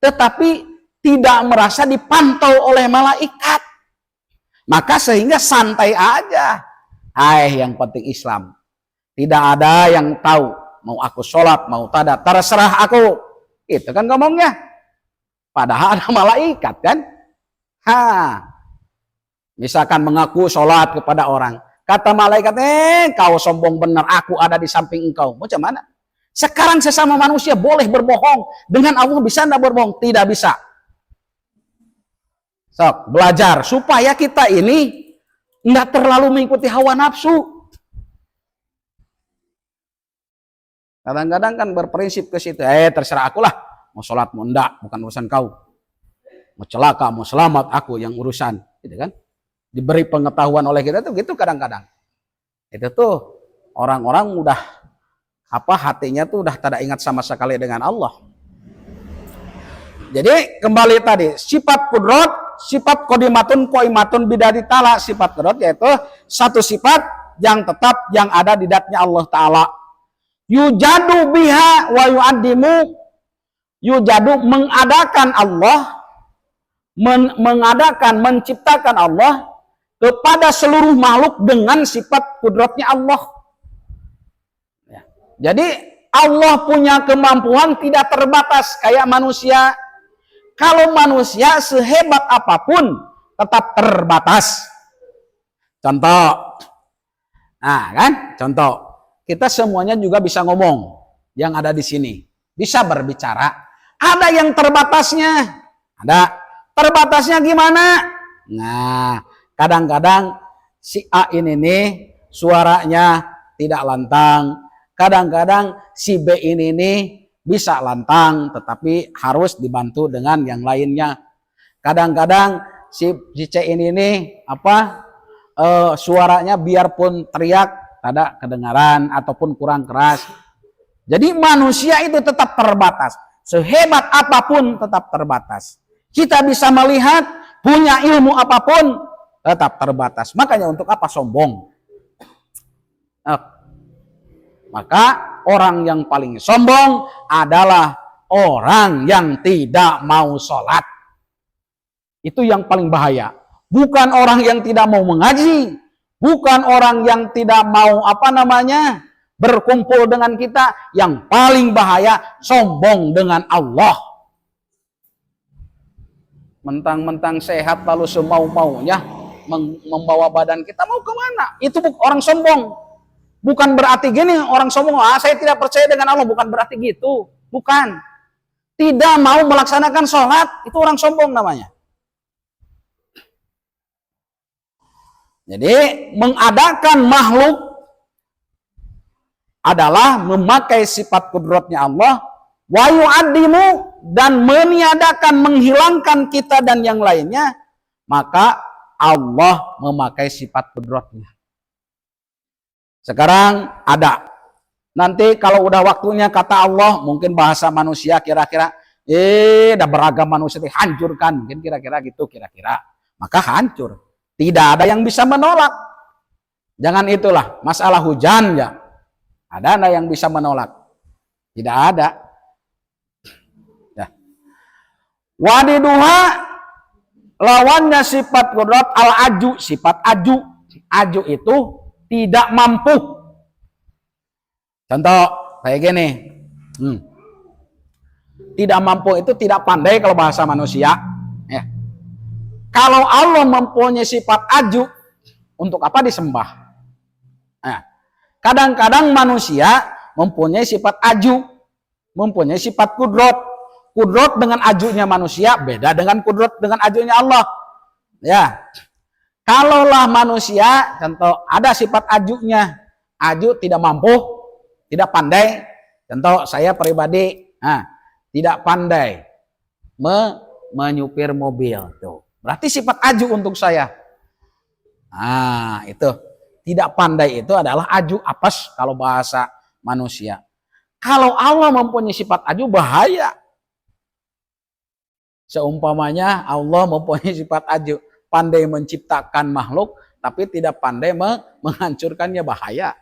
tetapi tidak merasa dipantau oleh malaikat. Maka sehingga santai aja. Yang penting Islam. Tidak ada yang tahu. Mau aku sholat, mau tidak, terserah aku. Itu kan ngomongnya. Padahal ada malaikat kan. Misalkan mengaku sholat kepada orang. Kata malaikat, kau sombong benar, aku ada di samping engkau. Macam mana? Sekarang sesama manusia boleh berbohong. Dengan Allah bisa tidak berbohong? Tidak bisa. So, belajar supaya kita ini tidak terlalu mengikuti hawa nafsu. Kadang-kadang kan berprinsip ke situ. Terserah akulah. Mau sholat, mau enggak. Bukan urusan kau. Mau celaka, mau selamat, aku yang urusan. Gitu kan? Diberi pengetahuan oleh kita tuh gitu kadang-kadang. Itu tuh orang-orang udah hatinya tuh udah tidak ingat sama sekali dengan Allah. Jadi kembali tadi sifat kudrat, sifat qodimatun qaimatun bidati ta'ala. Sifat kudrat yaitu satu sifat yang tetap yang ada di zatnya Allah Ta'ala. Yujadu biha wa yu'addimu. Yujadu mengadakan Allah, menciptakan Allah kepada seluruh makhluk dengan sifat kudratnya Allah. Ya. Jadi Allah punya kemampuan tidak terbatas kayak manusia. Kalau manusia sehebat apapun tetap terbatas. Contoh. Nah kan, contoh. Kita semuanya juga bisa ngomong yang ada di sini. Bisa berbicara. Ada yang terbatasnya. Ada. Terbatasnya gimana? Nah, kadang-kadang si A ini nih suaranya tidak lantang. Kadang-kadang si B ini nih bisa lantang tetapi harus dibantu dengan yang lainnya. Kadang-kadang si C ini nih suaranya biarpun teriak tidak kedengaran ataupun kurang keras. Jadi manusia itu tetap terbatas. Sehebat apapun tetap terbatas. Kita bisa melihat, punya ilmu apapun, tetap terbatas. Makanya untuk apa sombong? Maka orang yang paling sombong adalah orang yang tidak mau sholat. Itu yang paling bahaya. Bukan orang yang tidak mau mengaji. Bukan orang yang tidak mau berkumpul dengan kita. Yang paling bahaya, sombong dengan Allah. Mentang-mentang sehat lalu semau-maunya membawa badan kita mau kemana? Itu orang sombong. Bukan berarti gini orang sombong, saya tidak percaya dengan Allah. Bukan berarti gitu. Bukan. Tidak mau melaksanakan sholat, itu orang sombong namanya. Jadi mengadakan makhluk adalah memakai sifat kudratnya Allah. Wa yu'addimu, dan meniadakan, menghilangkan kita dan yang lainnya, maka Allah memakai sifat kudratnya. Sekarang ada. Nanti kalau udah waktunya kata Allah, mungkin bahasa manusia kira-kira, dah beragam manusia hancurkan, mungkin kira-kira gitu kira-kira. Maka hancur. Tidak ada yang bisa menolak. Jangan itulah masalah hujan ya. Ada enggak yang bisa menolak? Tidak ada. Wadiduha lawannya sifat kudrat al-aju, sifat aju. aju itu tidak mampu. Contoh kayak gini. Tidak mampu itu tidak pandai kalau bahasa manusia. Ya. Kalau Allah mempunyai sifat aju, untuk apa disembah? Nah, kadang-kadang manusia mempunyai sifat aju, mempunyai sifat kudrot. Kudrot dengan ajunya manusia beda dengan kudrot dengan ajunya Allah. Ya, kalaulah manusia, contoh ada sifat ajunya, aju tidak mampu, tidak pandai. Contoh saya pribadi, tidak pandai menyupir mobil, tuh. Berarti sifat aju untuk saya. Itu tidak pandai itu adalah aju apes kalau bahasa manusia. Kalau Allah mempunyai sifat aju bahaya. Seumpamanya Allah mempunyai sifat aju, pandai menciptakan makhluk tapi tidak pandai menghancurkannya, bahaya.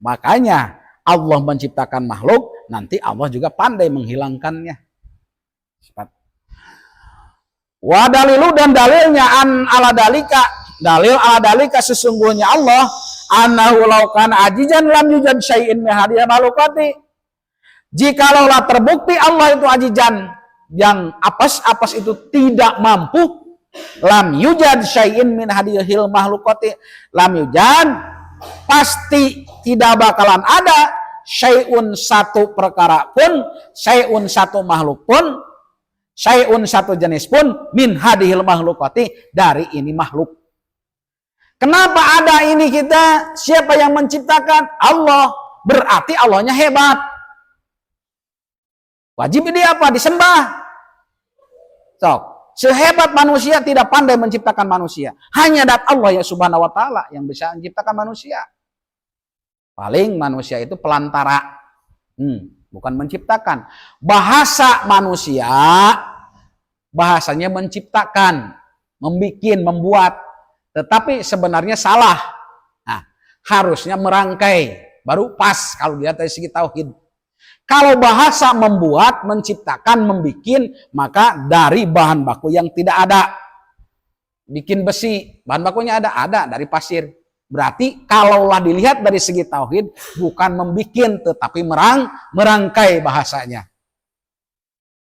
Makanya Allah menciptakan makhluk, nanti Allah juga pandai menghilangkannya. Sifat. Wa dalilu, dan dalilnya ala dalika sesungguhnya Allah annahu law kana ajijan lam yujad syai'in min hadhihi makhluqati. Jikalau terbukti Allah itu ajijan, yang apes itu tidak mampu, lam yujad syai'in min hadhil makhluqati, lam yujad pasti tidak bakalan ada syai'un satu perkara pun, syai'un satu makhluk pun, syai'un satu jenis pun, min hadhil makhluqati, dari ini makhluk. Kenapa ada ini kita? Siapa yang menciptakan? Allah. Berarti Allahnya hebat. Wajib ini apa? Disembah. Sehebat manusia tidak pandai menciptakan manusia. Hanya dat Allah ya subhanahu wa ta'ala yang bisa menciptakan manusia. Paling manusia itu pelantara. Bukan menciptakan. Bahasa manusia, bahasanya menciptakan, membuat. Tetapi sebenarnya salah. Harusnya merangkai. Baru pas kalau dilihat dari segi tauhid. Kalau bahasa membuat, menciptakan, membikin, maka dari bahan baku yang tidak ada. Bikin besi, bahan bakunya ada dari pasir. Berarti kalaulah dilihat dari segi tauhid, bukan membikin, tetapi merangkai bahasanya.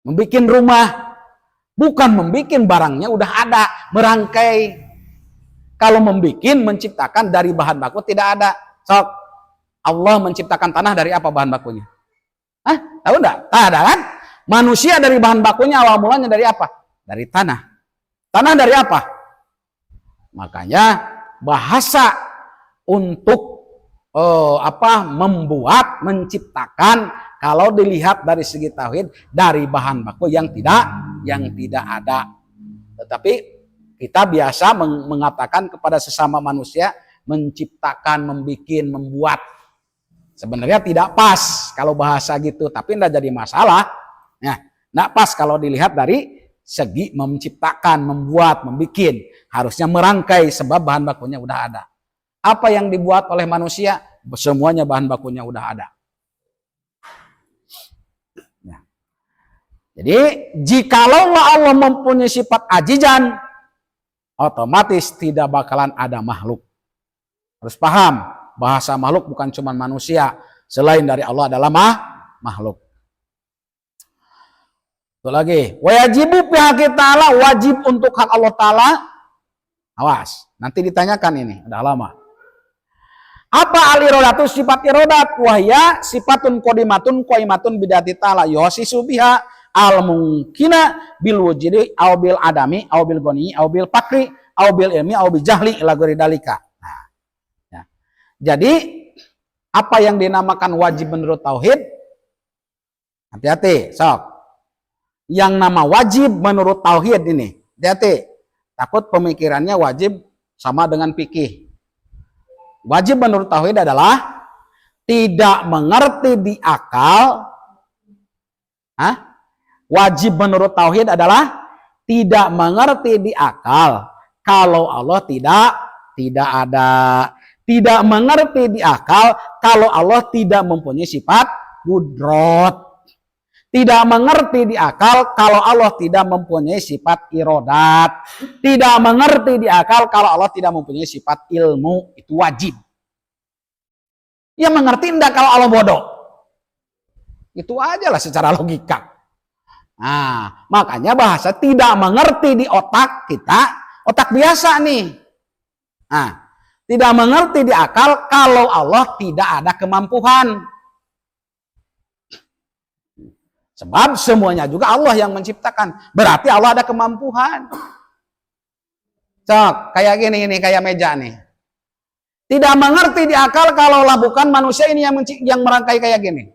Membikin rumah, bukan membikin barangnya udah ada, merangkai. Kalau membikin, menciptakan dari bahan baku tidak ada. Allah menciptakan tanah dari apa bahan bakunya? Tahu enggak? Tak ada kan? Manusia dari bahan bakunya awal mulanya dari apa? Dari tanah. Tanah dari apa? Makanya bahasa untuk membuat, menciptakan, kalau dilihat dari segi tauhid, dari bahan baku yang tidak ada. Tetapi kita biasa mengatakan kepada sesama manusia menciptakan, membuat. Sebenarnya tidak pas kalau bahasa gitu, tapi tidak jadi masalah. Tidak pas kalau dilihat dari segi menciptakan, membuat, membikin. Harusnya merangkai sebab bahan bakunya udah ada. Apa yang dibuat oleh manusia, semuanya bahan bakunya udah ada. Jadi, jikalau Allah mempunyai sifat ajijan, otomatis tidak bakalan ada makhluk. Harus paham. Bahasa makhluk bukan cuma manusia. Selain dari Allah adalah makhluk. Itu lagi. Wajibu pihak ta'ala, wajib untuk hak Allah Ta'ala. Awas. Nanti ditanyakan ini. Udah lama. Apa al-irodatu? Sifat irodat. Wahya sifatun qadimatun qaimatun bidati ta'ala. Yuhasisu biha al-mungkina bil wujudi au bil adami au bil goni au bil fakri au bil ilmi au bil jahli ila ghairi dalika. Jadi, apa yang dinamakan wajib menurut tauhid? Hati-hati, Yang nama wajib menurut tauhid ini, hati-hati. Takut pemikirannya wajib sama dengan fikih. Wajib menurut tauhid adalah tidak mengerti di akal. Wajib menurut tauhid adalah tidak mengerti di akal kalau Allah tidak ada. Tidak mengerti di akal kalau Allah tidak mempunyai sifat kudrot. Tidak mengerti di akal kalau Allah tidak mempunyai sifat irodat. Tidak mengerti di akal kalau Allah tidak mempunyai sifat ilmu. Itu wajib. Ya mengerti enggak kalau Allah bodoh? Itu aja lah secara logika. Nah, makanya bahasa tidak mengerti di otak kita, otak biasa nih. Nah, tidak mengerti di akal kalau Allah tidak ada kemampuan. Sebab semuanya juga Allah yang menciptakan. Berarti Allah ada kemampuan. Cok, kayak gini, kayak meja nih. Tidak mengerti di akal kalaulah bukan manusia ini yang merangkai kayak gini.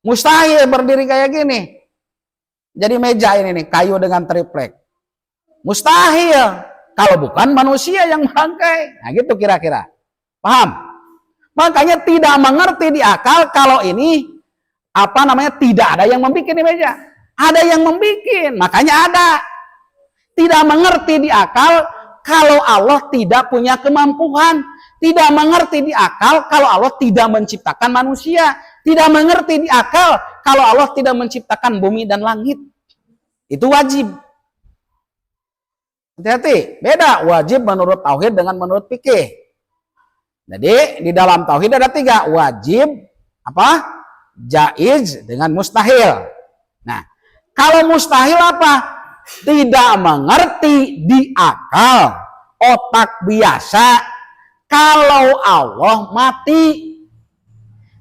Mustahil berdiri kayak gini. Jadi meja ini nih, kayu dengan triplek. Mustahil kalau bukan manusia yang merangkai. Nah gitu kira-kira. Paham? Makanya tidak mengerti di akal kalau ini tidak ada yang membuat ini meja. Ada yang membuat, makanya ada. Tidak mengerti di akal kalau Allah tidak punya kemampuan. Tidak mengerti di akal kalau Allah tidak menciptakan manusia. Tidak mengerti di akal kalau Allah tidak menciptakan bumi dan langit. Itu wajib. Hati-hati, beda wajib menurut tauhid dengan menurut fikih. Jadi di dalam tauhid ada 3, wajib, jaiz dengan mustahil. Nah, kalau mustahil apa? Tidak mengerti di akal, otak biasa, kalau Allah mati.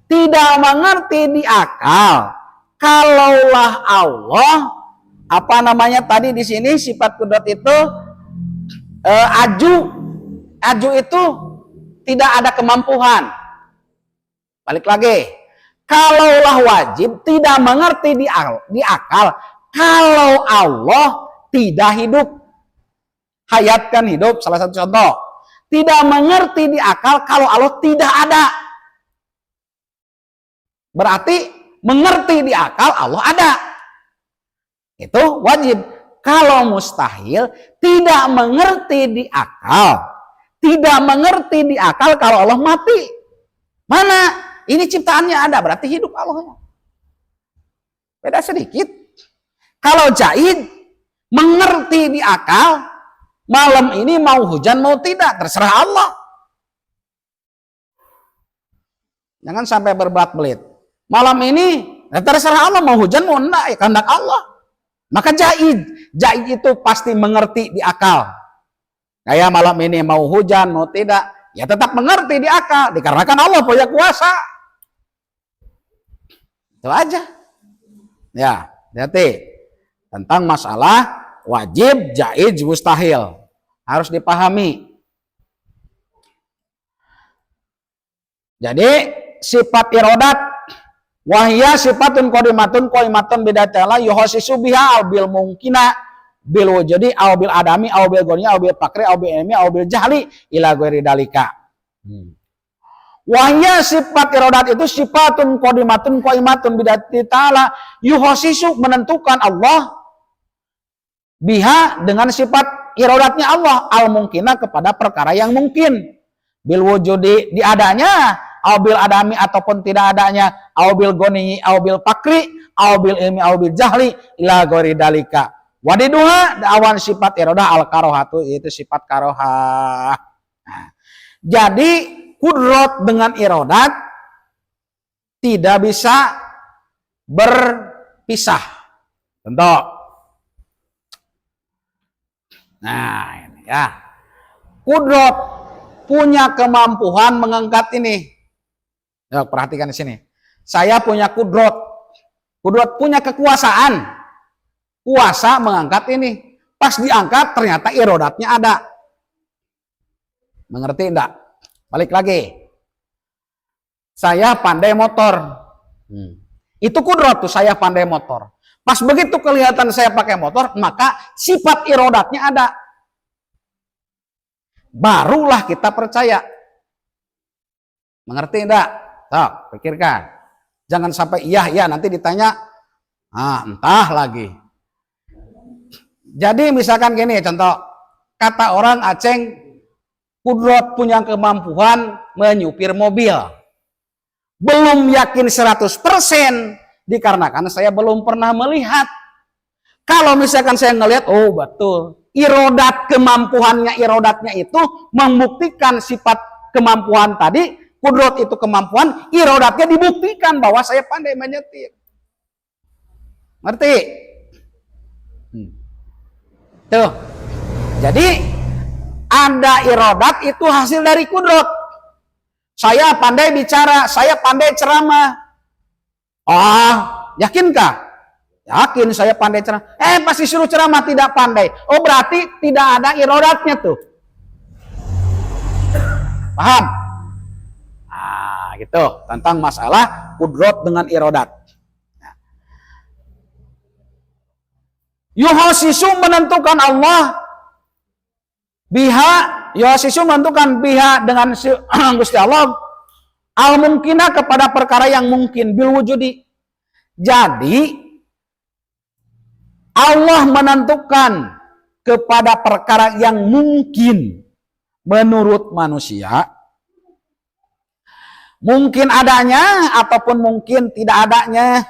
Tidak mengerti di akal, kalaulah Allah, tadi di sini sifat kudrat itu aju itu tidak ada kemampuan. Balik lagi. Kalaulah wajib tidak mengerti di akal kalau Allah tidak hidup. Hayatkan hidup salah satu contoh. Tidak mengerti di akal kalau Allah tidak ada. Berarti mengerti di akal Allah ada. Itu wajib. Kalau mustahil tidak mengerti di akal. Tidak mengerti di akal kalau Allah mati. Mana? Ini ciptaannya ada, berarti hidup Allah. Beda sedikit. Kalau jahid mengerti di akal, malam ini mau hujan mau tidak, terserah Allah. Jangan sampai berbelat-belit. Malam ini terserah Allah mau hujan mau enggak, ya kehendak Allah. Maka jahid itu pasti mengerti di akal. Kayak malam ini mau hujan mau tidak, ya tetap mengerti di akal, dikarenakan Allah punya kuasa. Itu aja. Ya, hati-hati. Tentang masalah wajib, jaiz, mustahil. Harus dipahami. Jadi, sifat irodat, wahya sifatun qadimatun bidatala yuhasisu biha al bil mungkina bil wujudi aw bil adami aw bil goni aw bil fakri aw bil ilmi aw bil jahli ila ghairi dalika. Wahya sifat irodat itu sifatun qadimatun bidati ta'ala yuhasisu menentukan Allah biha dengan sifat irodatnya Allah al mungkina kepada perkara yang mungkin bil wujudi di adanya aw bil adami ataupun tidak adanya aw bil goni aw bil fakri aw bil ilmi aw bil jahli ila ghairi dalika. Wadiduha awan sifat irodah al karohatu, itu sifat karohah. Nah, jadi kudrat dengan irodat tidak bisa berpisah. Contoh. Nah, ini ya. Kudrat punya kemampuan mengangkat ini. Ya, perhatikan di sini. Saya punya kudrat. Kudrat punya kekuasaan. Kuasa mengangkat ini. Pas diangkat ternyata irodatnya ada. Mengerti enggak? Balik lagi. Saya pandai motor. Itu kudrat tuh, saya pandai motor. Pas begitu kelihatan saya pakai motor, maka sifat irodatnya ada. Barulah kita percaya. Mengerti enggak? Tuh, pikirkan. Jangan sampai iya nanti ditanya, entah lagi. Jadi misalkan gini contoh, kata orang Aceng kudrat punya kemampuan menyupir mobil. Belum yakin 100%, Dikarenakan saya belum pernah melihat. Kalau misalkan saya ngelihat, oh betul, irodatnya itu membuktikan sifat kemampuan tadi, kudrot itu kemampuan, irodatnya dibuktikan bahwa saya pandai menyetir. Ngerti? Tuh. Jadi ada irodat itu hasil dari kudrot. Saya pandai bicara, saya pandai ceramah. Yakinkah? Yakin saya pandai ceramah. Pasti suruh ceramah tidak pandai. Oh berarti tidak ada irodatnya tuh. Paham? Gitu. Tentang masalah kudrot dengan irodat. Yuhasisu menentukan Allah. Yuhasisu menentukan biha dengan Gusti Allah. Al-mungkinah kepada perkara yang mungkin. Bil wujudi. Jadi Allah menentukan kepada perkara yang mungkin menurut manusia, mungkin adanya ataupun mungkin tidak adanya.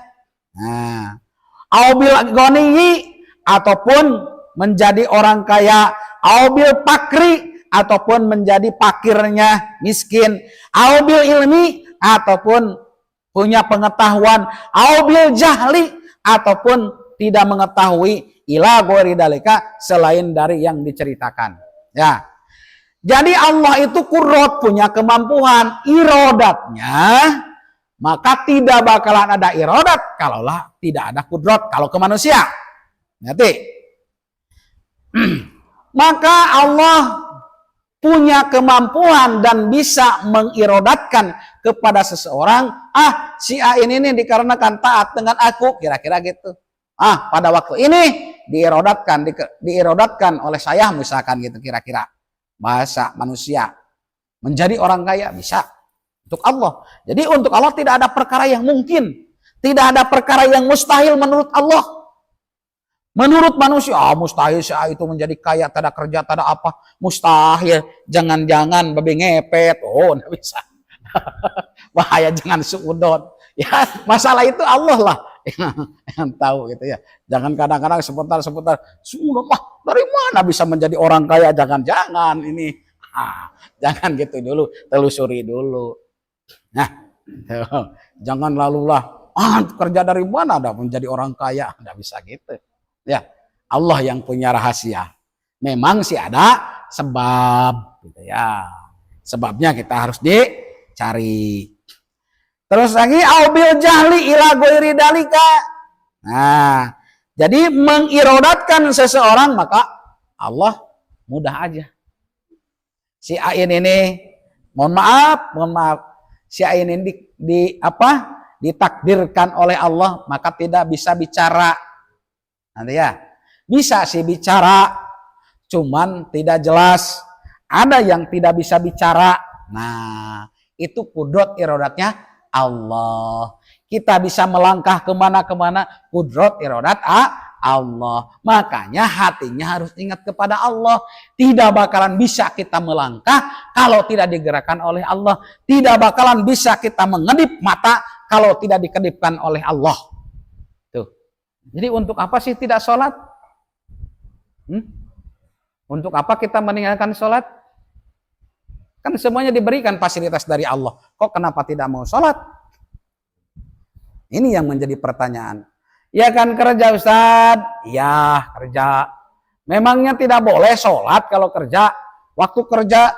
Aubil goniyi ataupun menjadi orang kaya, aubil pakri ataupun menjadi pakirnya miskin, aubil ilmi ataupun punya pengetahuan, aubil jahli ataupun tidak mengetahui ila ghairi dalika selain dari yang diceritakan. Ya. Jadi Allah itu kudrat, punya kemampuan, irodatnya maka tidak bakalan ada irodat kalaulah tidak ada kudrat kalau ke manusia. Ngerti? Maka Allah punya kemampuan dan bisa mengirodatkan kepada seseorang, si A ini dikarenakan taat dengan aku, kira-kira gitu. Pada waktu ini diirodatkan oleh saya misalkan gitu kira-kira. Bahasa manusia menjadi orang kaya bisa untuk Allah. Jadi untuk Allah tidak ada perkara yang mungkin, tidak ada perkara yang mustahil menurut Allah. Menurut manusia, mustahil si A itu menjadi kaya, tak ada kerja, tak ada apa, mustahil. Jangan-jangan babi ngepet, nggak bisa. Bahaya, jangan suudon. Ya masalah itu Allah lah yang tahu gitu ya. Jangan kadang-kadang seputar sudah dari mana bisa menjadi orang kaya, jangan-jangan ini. Jangan gitu dulu, telusuri dulu. Nah, jangan lalulah kerja dari mana ada menjadi orang kaya, nggak bisa gitu. Ya, Allah yang punya rahasia. Memang sih ada sebab gitu ya. Sebabnya kita harus dicari. Terus lagi aubil jahli ila ghairi dalika. Nah, jadi mengirodatkan seseorang maka Allah mudah aja. Si Ain ini mohon maaf, si Ain ini ditakdirkan oleh Allah maka tidak bisa bicara. Nanti ya, bisa sih bicara, cuman tidak jelas. Ada yang tidak bisa bicara. Nah, itu kudrat irodatnya Allah. Kita bisa melangkah kemana-kemana, kudrat irodat Allah. Makanya hatinya harus ingat kepada Allah. Tidak bakalan bisa kita melangkah kalau tidak digerakkan oleh Allah. Tidak bakalan bisa kita mengedip mata kalau tidak dikedipkan oleh Allah. Tuh. Jadi untuk apa sih tidak sholat? Untuk apa kita meninggalkan sholat? Kan semuanya diberikan fasilitas dari Allah. Kok kenapa tidak mau sholat? Ini yang menjadi pertanyaan. Ya kan kerja Ustadz? Ya kerja. Memangnya tidak boleh sholat kalau kerja? Waktu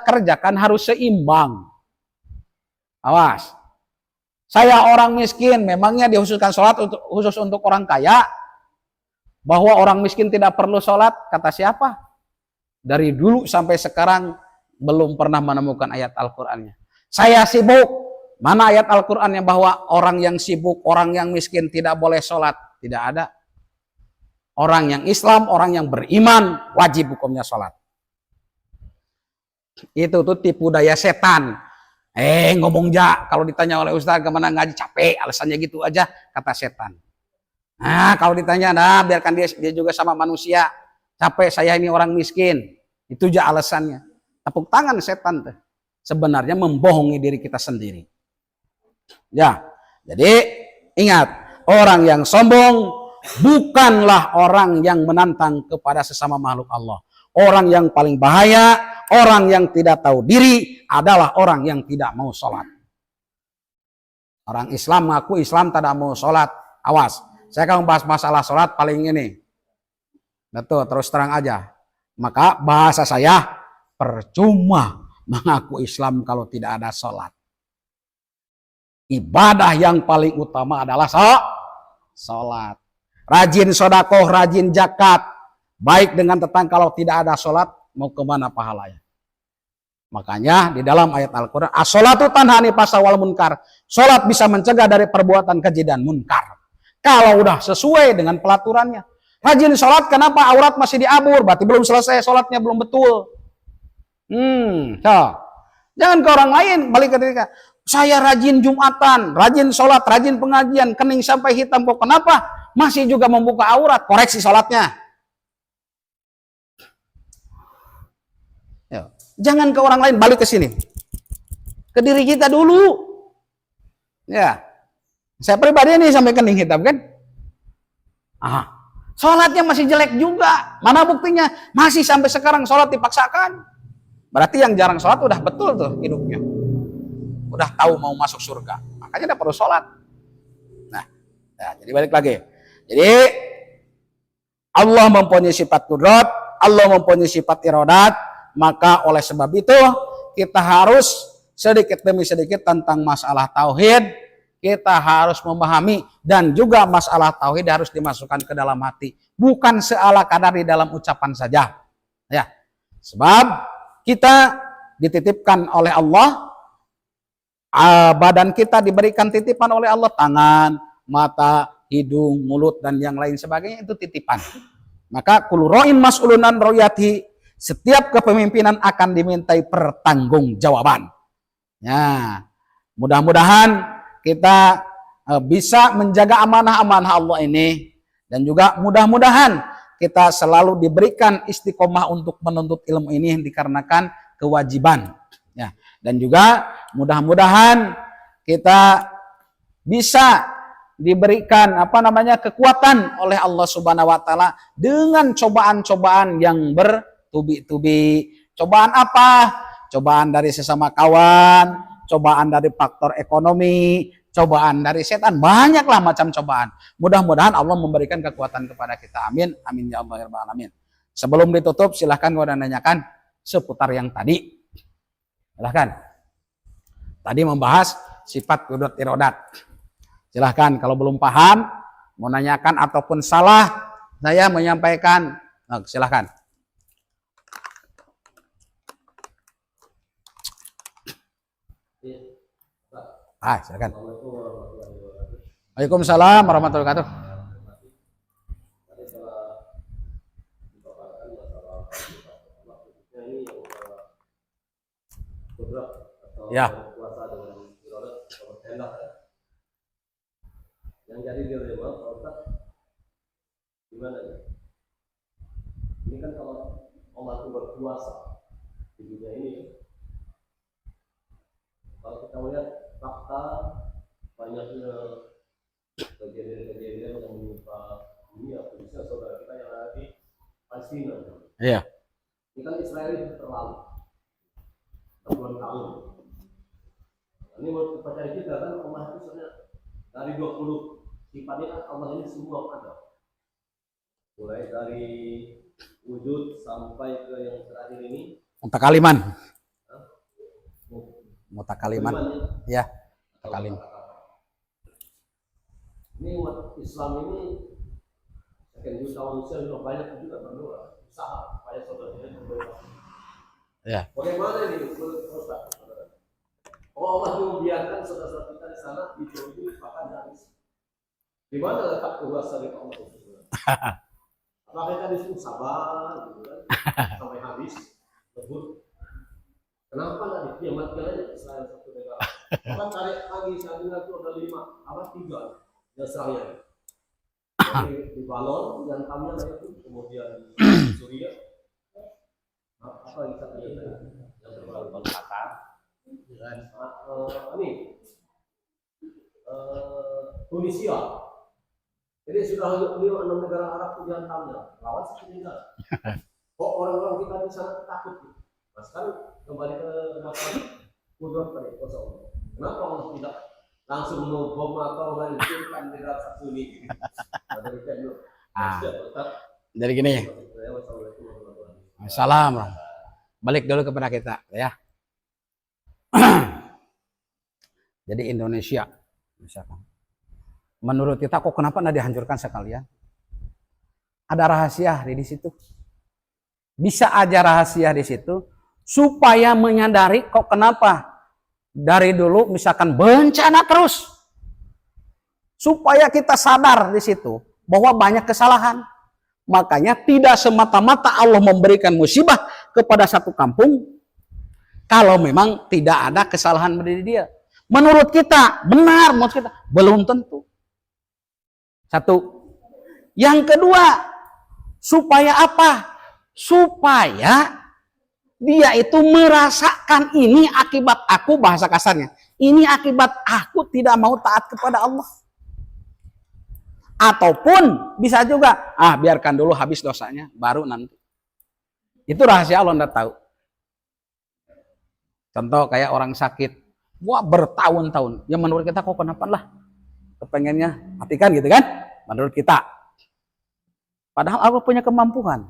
kerjakan harus seimbang. Awas. Saya orang miskin, memangnya dikhususkan sholat khusus untuk orang kaya? Bahwa orang miskin tidak perlu sholat, kata siapa? Dari dulu sampai sekarang belum pernah menemukan ayat Al-Qur'annya. Saya sibuk, mana ayat Al-Qur'annya bahwa orang yang sibuk, orang yang miskin tidak boleh sholat? Tidak ada. Orang yang Islam, orang yang beriman, wajib hukumnya sholat. Itu tuh tipu daya setan. Ngomong kalau ditanya oleh Ustaz kemana ngaji, capek, alasannya gitu aja, kata setan. Nah kalau ditanya, biarkan dia juga sama manusia. Capek, saya ini orang miskin. Itu aja alasannya. Tepuk tangan setan tuh. Sebenarnya membohongi diri kita sendiri. Ya, jadi ingat, Orang yang sombong bukanlah orang yang menantang kepada sesama makhluk Allah. Orang yang paling bahaya, orang yang tidak tahu diri adalah orang yang tidak mau sholat. Orang Islam mengaku Islam tidak mau sholat. Awas, saya akan membahas masalah sholat paling ini. Betul, terus terang aja. Maka bahasa saya, percuma mengaku Islam kalau tidak ada sholat. Ibadah yang paling utama adalah sholat. Rajin sodakoh, rajin zakat. Baik dengan tentang kalau tidak ada sholat, mau kemana pahalanya? Makanya di dalam ayat Al-Quran, as-sholatu tanhani pasawal munkar. Sholat bisa mencegah dari perbuatan keji dan munkar. Kalau udah sesuai dengan pelaturannya. Rajin sholat, kenapa aurat masih diabur? Berarti belum selesai, sholatnya belum betul. Jangan ke orang lain, balik ke diri. Saya rajin Jumatan, rajin sholat, rajin pengajian, kening sampai hitam. Kok kenapa? Masih juga membuka aurat, koreksi sholatnya. Jangan ke orang lain, balik ke sini. Ke diri kita dulu. Ya, saya pribadi ini sampai kening hitam kan? Sholatnya masih jelek juga. Mana buktinya? Masih sampai sekarang sholat dipaksakan. Berarti yang jarang sholat udah betul tuh hidupnya. Udah tahu mau masuk surga. Makanya udah perlu sholat. Nah, jadi balik lagi. Jadi Allah mempunyai sifat qudrat, Allah mempunyai sifat iradat. Maka oleh sebab itu kita harus sedikit demi sedikit tentang masalah tauhid kita harus memahami, dan juga masalah tauhid harus dimasukkan ke dalam hati, bukan seala kadar di dalam ucapan saja. Ya, sebab kita dititipkan oleh Allah, badan kita diberikan titipan oleh Allah, tangan, mata, hidung, mulut dan yang lain sebagainya itu titipan. Maka kullu ra'in mas'ulun an ra'iyatihi, setiap kepemimpinan akan dimintai pertanggungjawaban. Ya, mudah-mudahan kita bisa menjaga amanah-amanah Allah ini, dan juga mudah-mudahan kita selalu diberikan istiqomah untuk menuntut ilmu ini dikarenakan kewajiban. Ya, dan juga mudah-mudahan kita bisa diberikan kekuatan oleh Allah Subhanahu wa taala dengan cobaan-cobaan yang bertubi-tubi. Cobaan apa? Cobaan dari sesama kawan, cobaan dari faktor ekonomi, cobaan dari setan, banyaklah macam cobaan. Mudah-mudahan Allah memberikan kekuatan kepada kita. Amin. Amin ya Allah ya rabbal alamin. Sebelum ditutup, silahkan gua nanyakan seputar yang tadi. Silahkan. Tadi membahas sifat qudrat iradat. Silahkan kalau belum paham, mau nanyakan ataupun salah, saya menyampaikan. Nah, silahkan. Silakan. Waalaikumsalam warahmatullahi wabarakatuh. Ya. Yang jadi dilema Pak Ustaz, gimana ya? Ini kan kalau Allah itu berkuasa di dunia ini, kalau kita melihat fakta banyaknya kejadian-kejadian yang menimpa dunia, khususnya saudara kita yang ada di Palestina. Iya. Ini kan Israel itu terlalu berpuluhan tahun. Ini menurut kepercayaan kita kan Allah itu sebenarnya dari 20 sifatnya kan Allah ini semua ada. Mulai dari wujud sampai ke yang terakhir ini. Mutakaliman. Mutakaliman. Ya, mutakaliman. Ini umat Islam ini sekian juta manusia juga banyak juga berdoa, usaha supaya saudaranya berdoa. Ya. Bagaimana ini Ustaz? Oh, Allah membiarkan saudara-saudara kita di sana dicobi bahkan habis. Di mana letak kuasa dari Allah itu? Apakah kita disuruh sabar, gitu kan? Sampai habis, lebur. Kenapa nggak dikiamatkan aja Israel satu negara? Kan tarik lagi saat ini itu ada 3 Israel. Di Balon, yang tamnya itu kemudian Suriah. Apa yang kita lihat? Yang terbaru Qatar. Dan ini Tunisia. Jadi sudah beliau 6 negara Arab itu dihantamnya, lawan seperti kita. Kok orang-orang kita di sana takut? Nah sekarang kembali ke masalah kudrat tadi, kosong. Kenapa Allah tidak langsung membom atau menghancurkan negara satu ini? Jadi gini. Salam. Balik dulu kepada kita, ya. Jadi Indonesia, misalkan. Menurut kita kok kenapa nggak dihancurkan sekalian? Ada rahasia di situ. Bisa aja rahasia di situ supaya menyadari kok kenapa dari dulu misalkan bencana terus. Supaya kita sadar di situ bahwa banyak kesalahan. Makanya tidak semata-mata Allah memberikan musibah kepada satu kampung kalau memang tidak ada kesalahan dari dia. Menurut kita benar, menurut kita belum tentu. Satu. Yang kedua, supaya apa? Supaya dia itu merasakan ini akibat aku, bahasa kasarnya. Ini akibat aku tidak mau taat kepada Allah. Ataupun bisa juga, biarkan dulu habis dosanya, baru nanti. Itu rahasia Allah, Anda tahu. Contoh kayak orang sakit, wah bertahun-tahun. Ya menurut kita kok kenapa lah? Kepengennya matikan gitu kan? Menurut kita. Padahal Allah punya kemampuan.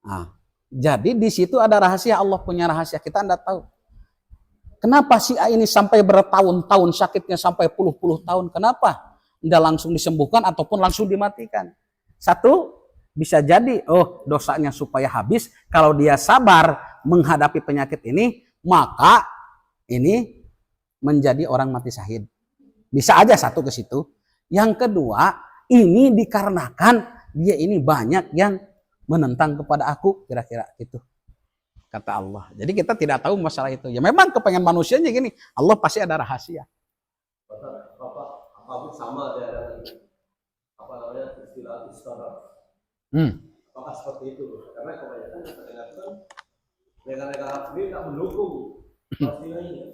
Nah, jadi di situ ada rahasia, Allah punya rahasia, kita Anda tahu. Kenapa si A ini sampai bertahun-tahun sakitnya sampai puluh-puluh tahun? Kenapa? Tidak langsung disembuhkan ataupun langsung dimatikan. Satu, bisa jadi, dosanya supaya habis. Kalau dia sabar menghadapi penyakit ini, maka ini menjadi orang mati syahid. Bisa aja satu ke situ. Yang kedua, ini dikarenakan dia ini banyak yang menentang kepada aku, kira-kira itu kata Allah. Jadi kita tidak tahu masalah itu. Ya memang kepengen manusianya gini, Allah pasti ada rahasia. Bapak sama dengan apa namanya istilah istilah. Apakah seperti itu? Karena kebanyakan kita dengarkan negara-negara sendiri tidak mendukung Palestina ini.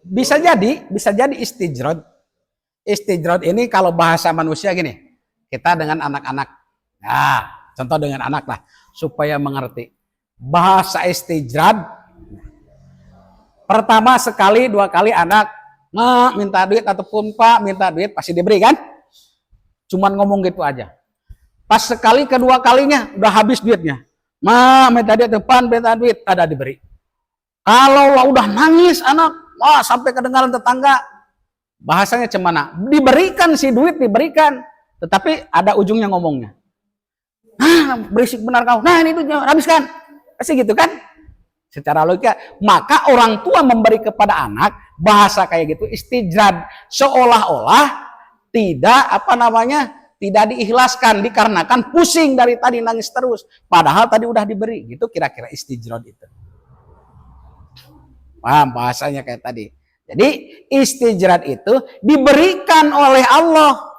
Bisa jadi istijrad. Istijrad ini kalau bahasa manusia gini, kita dengan anak-anak. Nah, contoh dengan anak lah, supaya mengerti. Bahasa istijrad, pertama sekali, dua kali anak minta duit ataupun Pak minta duit pasti diberi kan? Cuman ngomong gitu aja. Pas sekali kedua kalinya udah habis duitnya. Minta duit depan, minta duit ada diberi. Kalau udah nangis anak, sampai kedengaran tetangga, bahasanya cemana? Diberikan si duit, diberikan. Tetapi ada ujungnya ngomongnya. Berisik benar kau. Ini duitnya habiskan. Pasti gitu kan? Secara logika. Maka orang tua memberi kepada anak, bahasa kayak gitu, istijrad. Seolah-olah tidak, tidak diikhlaskan, dikarenakan pusing dari tadi nangis terus. Padahal tadi udah diberi. Gitu kira-kira istijrad itu. Paham bahasanya kayak tadi. Jadi istijrad itu diberikan oleh Allah.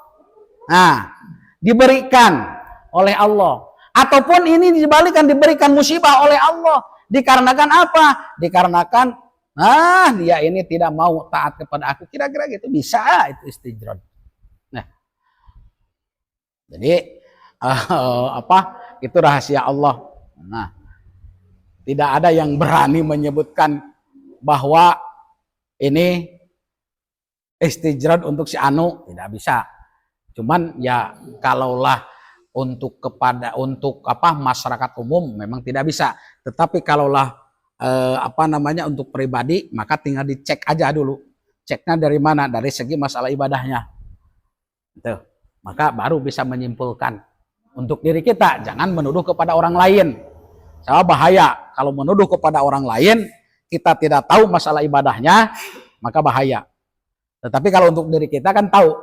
Nah, diberikan oleh Allah. Ataupun ini dibalikan, diberikan musibah oleh Allah. Dikarenakan apa? Dikarenakan dia ini tidak mau taat kepada aku. Kira-kira gitu bisa itu istijrad. Nah. Jadi itu rahasia Allah. Nah, tidak ada yang berani menyebutkan bahwa ini istijrad untuk si anu, tidak bisa. Cuman ya kalaulah untuk masyarakat umum memang tidak bisa. Tetapi kalaulah untuk pribadi, maka tinggal dicek aja dulu. Ceknya dari mana? Dari segi masalah ibadahnya. Gitu. Maka baru bisa menyimpulkan untuk diri kita, jangan menuduh kepada orang lain. Soalnya bahaya kalau menuduh kepada orang lain, kita tidak tahu masalah ibadahnya, maka bahaya. Tetapi kalau untuk diri kita kan tahu,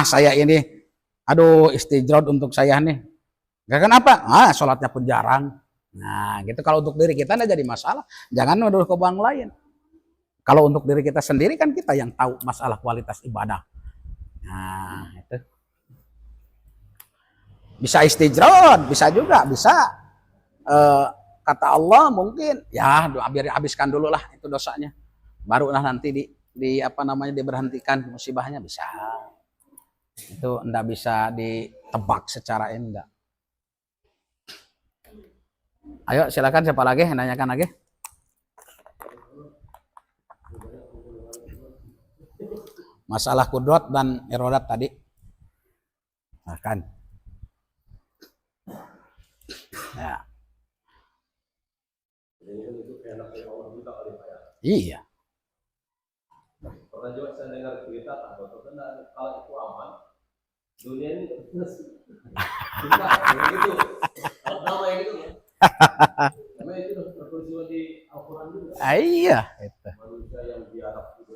saya ini, istijrad untuk saya nih. Gak kenapa? Sholatnya pun jarang. Nah, gitu kalau untuk diri kita nggak jadi masalah. Jangan menuduh ke orang lain. Kalau untuk diri kita sendiri kan kita yang tahu masalah kualitas ibadah. Nah, itu. Bisa istijrad, bisa juga, bisa. Kata Allah mungkin, ya biar habiskan dulu lah itu dosanya. Barulah nanti diberhentikan musibahnya bisa. Itu enggak bisa ditebak secara enggak. Ayo silakan, siapa lagi yang nanyakan lagi? Masalah kudrat dan irodat tadi. Kan. Ya. Iya. Pernah juga saya dengar cerita kalau itu aman, dunia ini kita gitu. Nama itu. Karena itu tertulis di Al-Quran juga. Iya. Itu. Manusia yang diharap itu.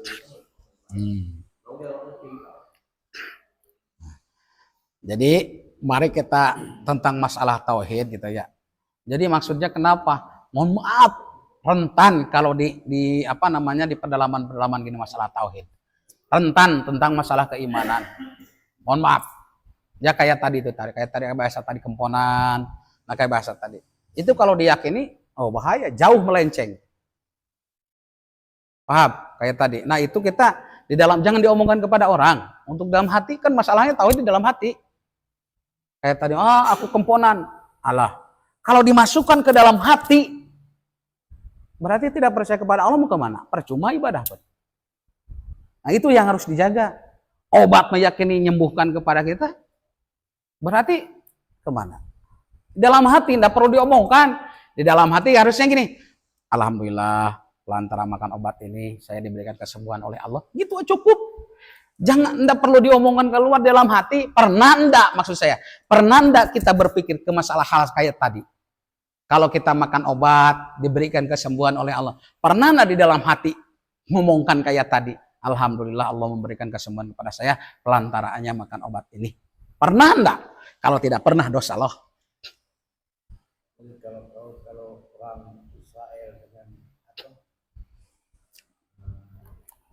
Jadi mari kita tentang masalah tauhid gitu ya. Jadi maksudnya kenapa? Mohon maaf, rentan kalau di pedalaman gini masalah tauhid. Rentan tentang masalah keimanan. Mohon maaf. Ya kayak tadi bahasa tadi Kemponan, kayak bahasa tadi. Itu kalau diyakini, oh bahaya, jauh melenceng. Paham? Kayak tadi. Nah, itu kita jangan diomongkan kepada orang. Untuk dalam hati kan masalahnya tauhid di dalam hati. Kayak tadi, aku Kemponan. Alah, kalau dimasukkan ke dalam hati, berarti tidak percaya kepada Allah, mau kemana? Percuma ibadah. Nah, itu yang harus dijaga. Obat meyakini menyembuhkan kepada kita, berarti kemana? Dalam hati, tidak perlu diomongkan. Di dalam hati harusnya gini, alhamdulillah, lantaran makan obat ini, saya diberikan kesembuhan oleh Allah. Gitu cukup. Jangan, tidak perlu diomongkan keluar dalam hati. Pernah enggak kita berpikir ke masalah hal kayak tadi? Kalau kita makan obat, diberikan kesembuhan oleh Allah. Pernah enggak di dalam hati ngomongkan kayak tadi? Alhamdulillah Allah memberikan kesembuhan kepada saya pelantarannya makan obat ini. Pernah enggak? Kalau tidak pernah, dosa loh. Kalau orang Israel dengan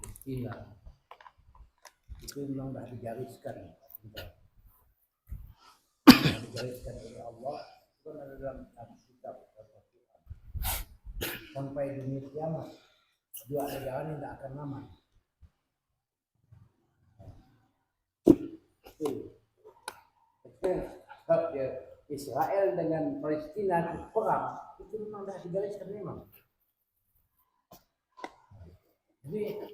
Palestina itu memang sudah digariskan oleh Allah, itu ada dalam kitab sampai dunia kiamat dua negara ini tidak akan aman. Israel dengan Palestina perang itu memang sudah digariskan memang. Jadi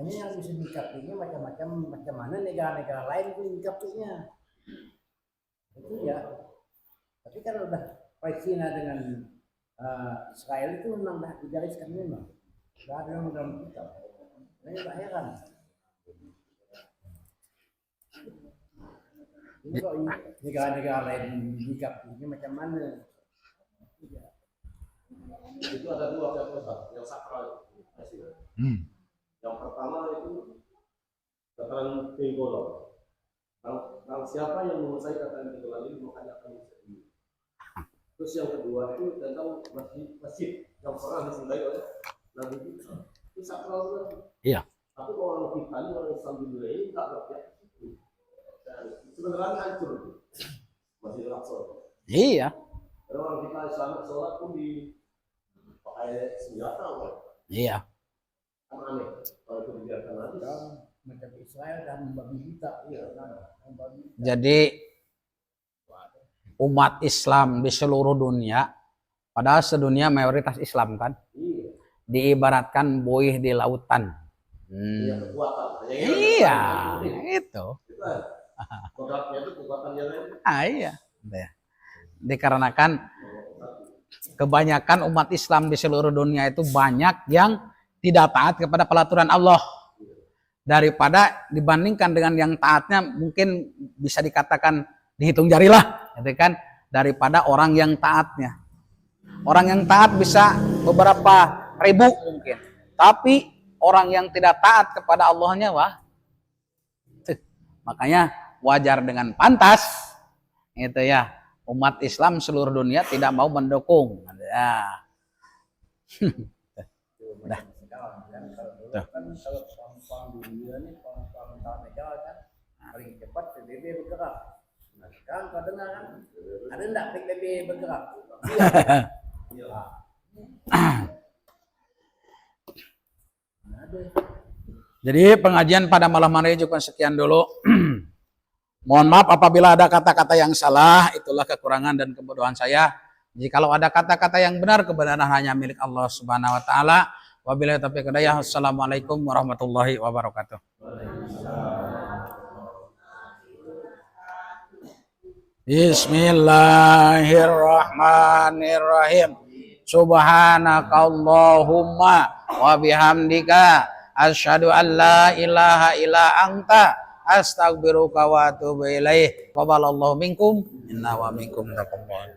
hanya yang bisa dikapinya macam mana negara-negara lain itu dikapinya. Itu ya. Tapi kalau udah Palestina dengan Israel itu memang sudah digariskan memang. Sudah ada yang dalam kitab. Ini tak heran. Ini kok negara-negara lain dikapinya macam mana? Itu ada dua yang sakral. Yang pertama itu katakan Tenggolong. Kalau siapa yang menguasai katakan Tenggolong ini makanya akan bisa. Terus yang kedua itu tentang masjid yang pernah disembelih oleh Nabi Musa. Itu sakral juga. Iya. Tapi orang kita ini orang Islam di dunia ini tak berpihak ke situ. Sebenarnya hancur Masjid Al-Aqsa. Iya. Karena orang kita Islam sholat pun dipakai senjata. Iya. Aneh, kalau itu dibiarkan lagi macam Israel dan membabi buta. Jadi umat Islam di seluruh dunia, padahal sedunia mayoritas Islam kan, diibaratkan buih di lautan. Iya, itu. Kodratnya itu kekuatannya lain. Iya. Dikarenakan kebanyakan umat Islam di seluruh dunia itu banyak yang tidak taat kepada pelaturan Allah, daripada dibandingkan dengan yang taatnya mungkin bisa dikatakan dihitung jari lah, gitu kan, daripada orang yang taatnya. Orang yang taat bisa beberapa ribu mungkin, tapi orang yang tidak taat kepada Allahnya, wah, makanya wajar dengan pantas, gitu ya, umat Islam seluruh dunia tidak mau mendukung. Ya. Udah. Kan kalau pang dunia ini pang negara kan paling cepat PBB bergerak. Nah, sekarang kau dengar kan ada enggak PBB bergerak? Iya. Ada. Jadi pengajian pada malam hari juga sekian dulu. Mohon maaf apabila ada kata-kata yang salah, itulah kekurangan dan kebodohan saya. Jikalau ada kata-kata yang benar, kebenaran hanya milik Allah Subhanahu wa taala. Wabillahi taufiq hidayah. Wassalamualaikum warahmatullahi wabarakatuh. Bismillahirrahmanirrahim. Subhanakallahumma wa bihamdika asyhadu an la ilaha illa anta astaghfiruka wa atubu ilaih. Qabalallahu minkum inna wa minkum taqabbal.